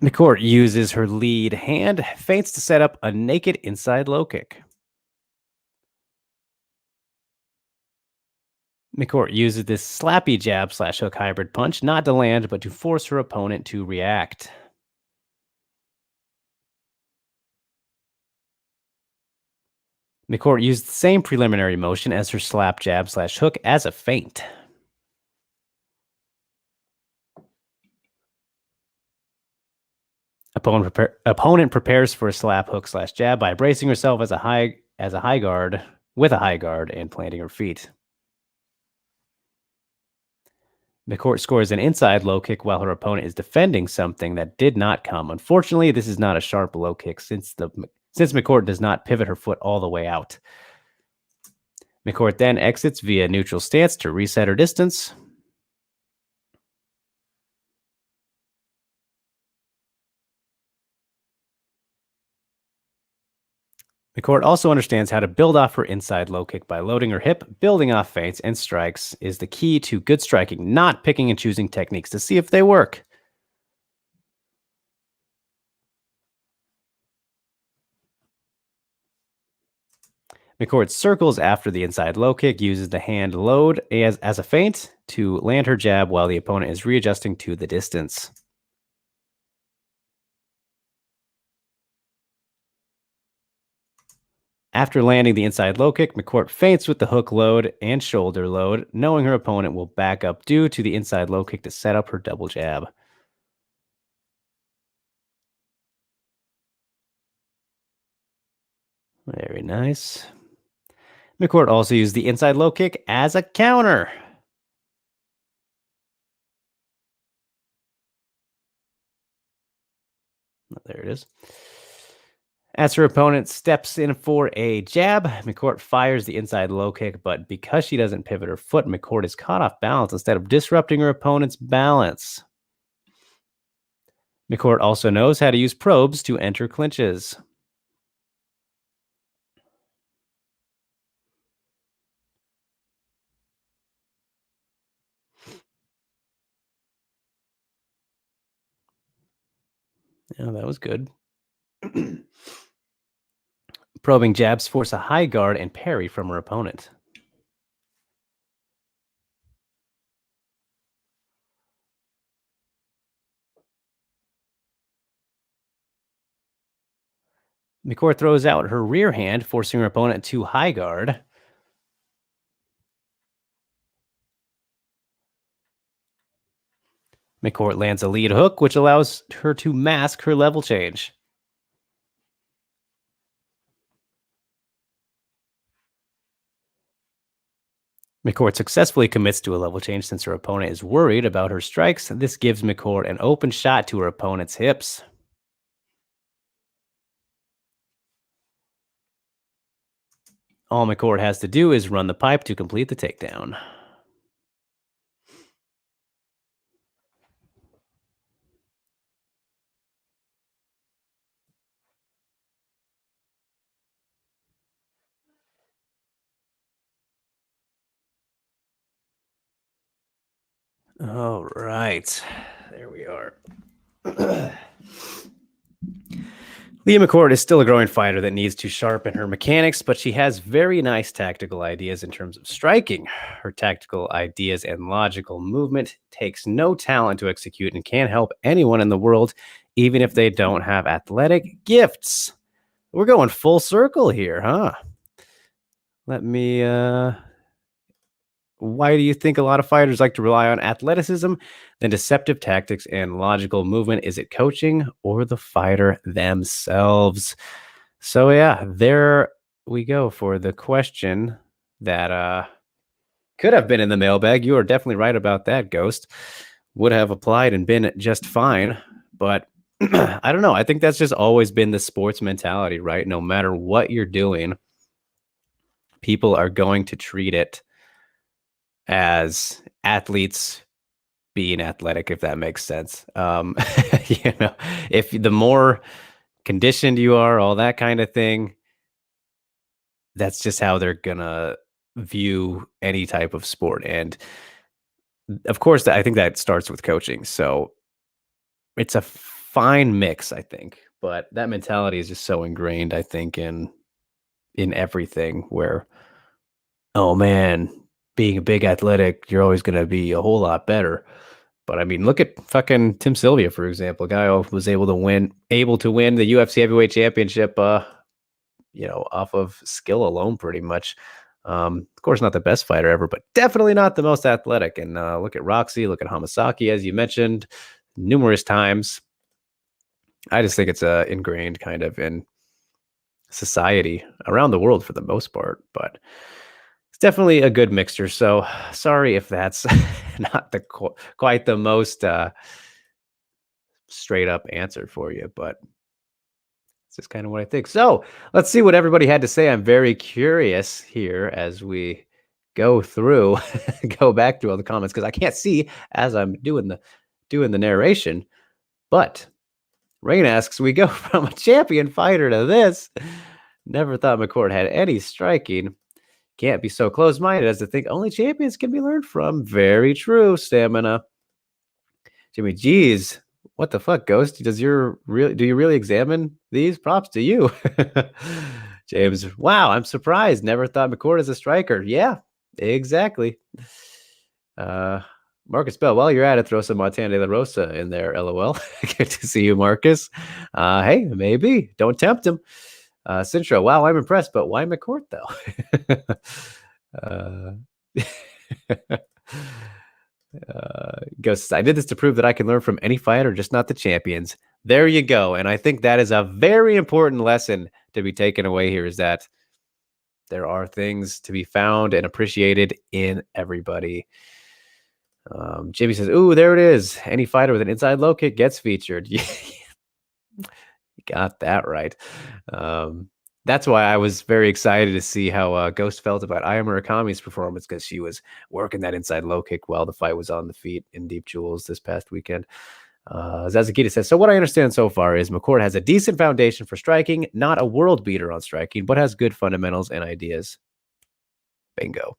McCourt uses her lead hand, feints to set up a naked inside low kick. McCourt uses this slappy jab / hook hybrid punch not to land, but to force her opponent to react. McCourt used the same preliminary motion as her slap jab / hook as a feint. Opponent prepares for a slap hook / jab by bracing herself as a high guard and planting her feet. McCourt scores an inside low kick while her opponent is defending something that did not come. Unfortunately, this is not a sharp low kick since McCourt does not pivot her foot all the way out. McCourt then exits via neutral stance to reset her distance. McCourt also understands how to build off her inside low kick by loading her hip. Building off feints and strikes is the key to good striking, not picking and choosing techniques to see if they work. McCourt circles after the inside low kick, uses the hand load as a feint to land her jab while the opponent is readjusting to the distance. After landing the inside low kick, McCourt feints with the hook load and shoulder load, knowing her opponent will back up due to the inside low kick to set up her double jab. Very nice. McCourt also used the inside low kick as a counter. There it is. As her opponent steps in for a jab, McCourt fires the inside low kick, but because she doesn't pivot her foot, McCourt is caught off balance instead of disrupting her opponent's balance. McCourt also knows how to use probes to enter clinches. Yeah, that was good. Probing jabs force a high guard and parry from her opponent. McCourt throws out her rear hand, forcing her opponent to high guard. McCourt lands a lead hook, which allows her to mask her level change. McCourt successfully commits to a level change since her opponent is worried about her strikes. This gives McCourt an open shot to her opponent's hips. All McCourt has to do is run the pipe to complete the takedown. All right, there we are. Leah McCourt is still a growing fighter that needs to sharpen her mechanics, but she has very nice tactical ideas in terms of striking. Her tactical ideas and logical movement takes no talent to execute and can help anyone in the world, even if they don't have athletic gifts. We're going full circle here, huh? Let me... Why do you think a lot of fighters like to rely on athleticism, then deceptive tactics and logical movement? Is it coaching or the fighter themselves? So yeah, there we go for the question that could have been in the mailbag. You are definitely right about that, Ghost. Would have applied and been just fine. But I don't know. I think that's just always been the sports mentality, right? No matter what you're doing, people are going to treat it as athletes being athletic, if that makes sense. If the more conditioned you are, all that kind of thing, that's just how they're gonna view any type of sport. And of course, I think that starts with coaching. So it's a fine mix, I think. But that mentality is just so ingrained, I think, in everything where, oh man, being a big athletic, you're always going to be a whole lot better. But I mean, look at fucking Tim Sylvia, for example. A guy was able to win the UFC heavyweight championship, off of skill alone, pretty much. Of course, not the best fighter ever, but definitely not the most athletic. And look at Roxy, look at Hamasaki, as you mentioned numerous times. I just think it's ingrained kind of in society around the world for the most part, but it's definitely a good mixture. So sorry if that's not quite the most straight up answer for you, but it's just kind of what I think. So let's see what everybody had to say. I'm very curious here as we go through, go back through all the comments, because I can't see as I'm doing the narration. But Rain asks, we go from a champion fighter to this. Never thought McCourt had any striking. Can't be so close-minded as to think only champions can be learned from. Very true, Stamina. Jimmy, geez, what the fuck, Ghost? Do you really examine these? Props to you. James, wow, I'm surprised. Never thought McCourt is a striker. Yeah, exactly. Marcus Bell, while you're at it, throw some Montana De La Rosa in there, LOL. Good to see you, Marcus. Hey, maybe. Don't tempt him. Sintra, wow, I'm impressed, but why McCourt, though? Ghosts, I did this to prove that I can learn from any fighter, just not the champions. There you go. And I think that is a very important lesson to be taken away here, is that there are things to be found and appreciated in everybody. Jimmy says, ooh, there it is. Any fighter with an inside low kick gets featured. You got that right. That's why I was very excited to see how Ghost felt about Aya Murakami's performance, because she was working that inside low kick while the fight was on the feet in Deep Jewels this past weekend. Zazakita says, so what I understand so far is McCourt has a decent foundation for striking, not a world beater on striking, but has good fundamentals and ideas. Bingo.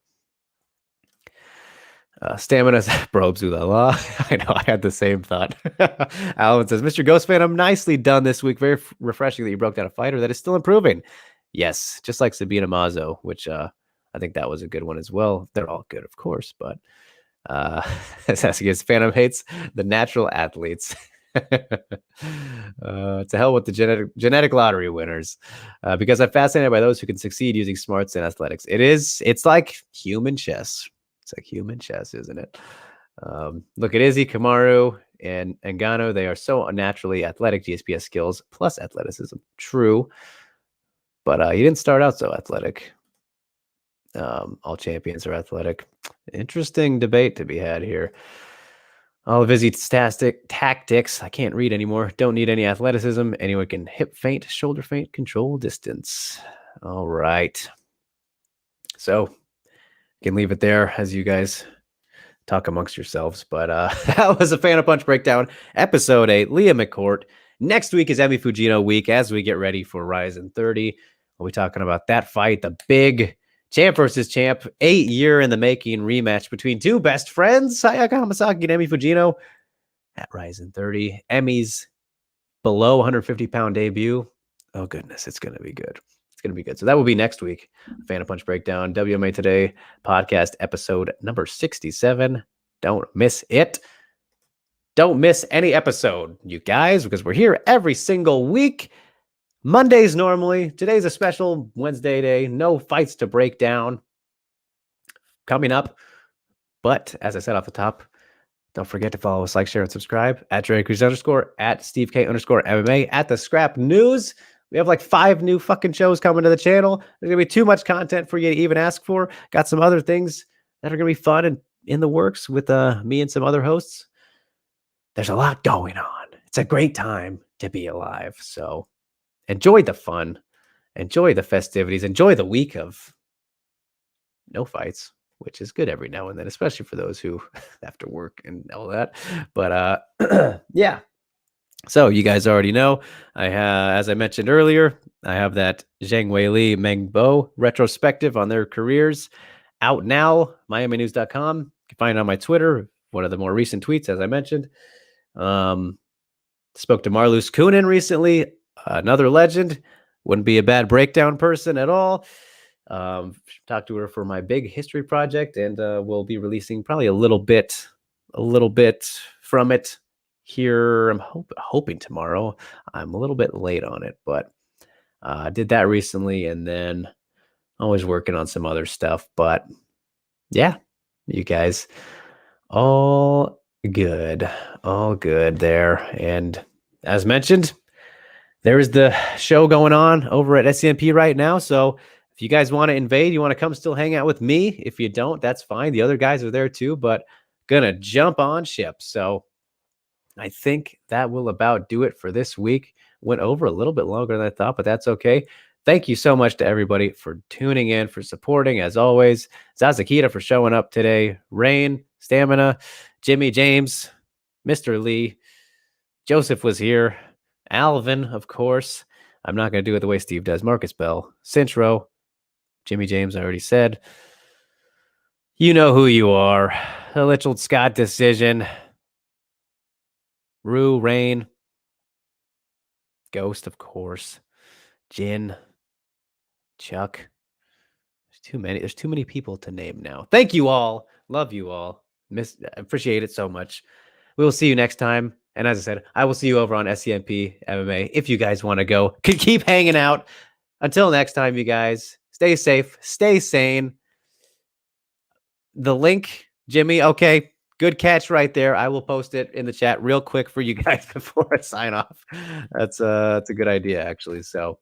Stamina probes, ooh la la. I know, I had the same thought. Alan says, Mr. Ghost Phantom, nicely done this week. Very refreshing that you broke down a fighter that is still improving. Yes, just like Sabina Mazo, which I think that was a good one as well. They're all good, of course, but Sasuke's Phantom hates the natural athletes. To hell with the genetic lottery winners, because I'm fascinated by those who can succeed using smarts and athletics. It's like human chess. It's like human chess, isn't it? Look at Izzy, Kamaru, and Ngannou. They are so naturally athletic. GSPS skills plus athleticism. True, but he didn't start out so athletic. All champions are athletic. Interesting debate to be had here. All of Izzy's tactics, I can't read anymore. Don't need any athleticism. Anyone can hip feint, shoulder feint, control distance. All right. So you can leave it there as you guys talk amongst yourselves. But that was a Fan of Punch Breakdown, episode 8. Leah McCourt. Next week is Emi Fujino week as we get ready for Ryzen 30. We'll be talking about that fight, the big champ versus champ, 8-year in the making rematch between two best friends, Sayaka Hamasaki and Emi Fujino at Ryzen 30. Emi's below 150-pound debut. Oh, goodness, it's going to be good. It's going to be good. So that will be next week. Fan of Punch Breakdown, WMA Today podcast episode number 67. Don't miss it. Don't miss any episode, you guys, because we're here every single week. Mondays normally. Today's a special Wednesday day. No fights to break down coming up. But as I said off the top, don't forget to follow us, like, share, and subscribe at Drake _ at Steve K _ MMA at the Scrap News. We have like 5 new fucking shows coming to the channel. There's gonna be too much content for you to even ask for. Got some other things that are gonna be fun and in the works with me and some other hosts. There's a lot going on. It's a great time to be alive. So enjoy the fun, enjoy the festivities, enjoy the week of no fights, which is good every now and then, especially for those who have to work and all that. But yeah. So you guys already know, as I mentioned earlier, I have that Zhang Weili, Meng Bo retrospective on their careers out now, MiamiNews.com. You can find it on my Twitter, one of the more recent tweets, as I mentioned. Spoke to Marlus Kunin recently, another legend. Wouldn't be a bad breakdown person at all. Talked to her for my big history project, and we'll be releasing probably a little bit from it here. I'm hoping tomorrow. I'm a little bit late on it, but I did that recently, and then always working on some other stuff. But yeah, you guys, all good there. And as mentioned, there is the show going on over at SCMP right now. So if you guys want to invade, you want to come still hang out with me. If you don't, that's fine. The other guys are there too, but gonna jump on ship. So I think that will about do it for this week. Went over a little bit longer than I thought, but that's okay. Thank you so much to everybody for tuning in, for supporting, as always. Zazakita for showing up today. Rain, Stamina, Jimmy, James, Mr. Lee, Joseph was here. Alvin, of course. I'm not going to do it the way Steve does. Marcus Bell, Cintro, Jimmy James, I already said. You know who you are. The Litchfield Scott decision. Rue, Rain, Ghost, of course. Jin, Chuck. There's too many people to name now. Thank you all. Love you all. Appreciate it so much. We will see you next time. And as I said, I will see you over on SCMP MMA if you guys want to go. Keep hanging out. Until next time, you guys, stay safe, stay sane. The link, Jimmy, okay, good catch right there. I will post it in the chat real quick for you guys before I sign off. That's a good idea, actually. So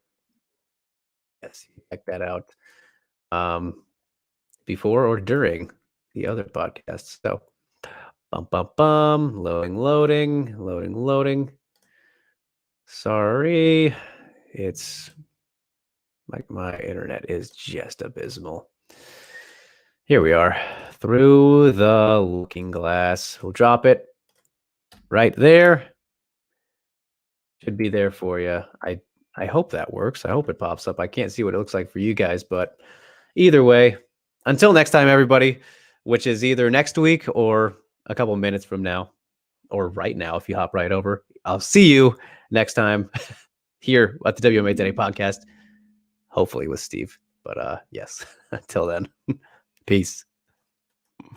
yes, check that out before or during the other podcasts. So loading. Sorry, it's like my internet is just abysmal. Here we are, through the looking glass. We'll drop it right there. Should be there for you. I hope that works. I hope it pops up. I can't see what it looks like for you guys, but either way, until next time, everybody, which is either next week or a couple minutes from now, or right now if you hop right over. I'll see you next time here at the WMA Today podcast. hopefully with Steve. But yes, until then, peace.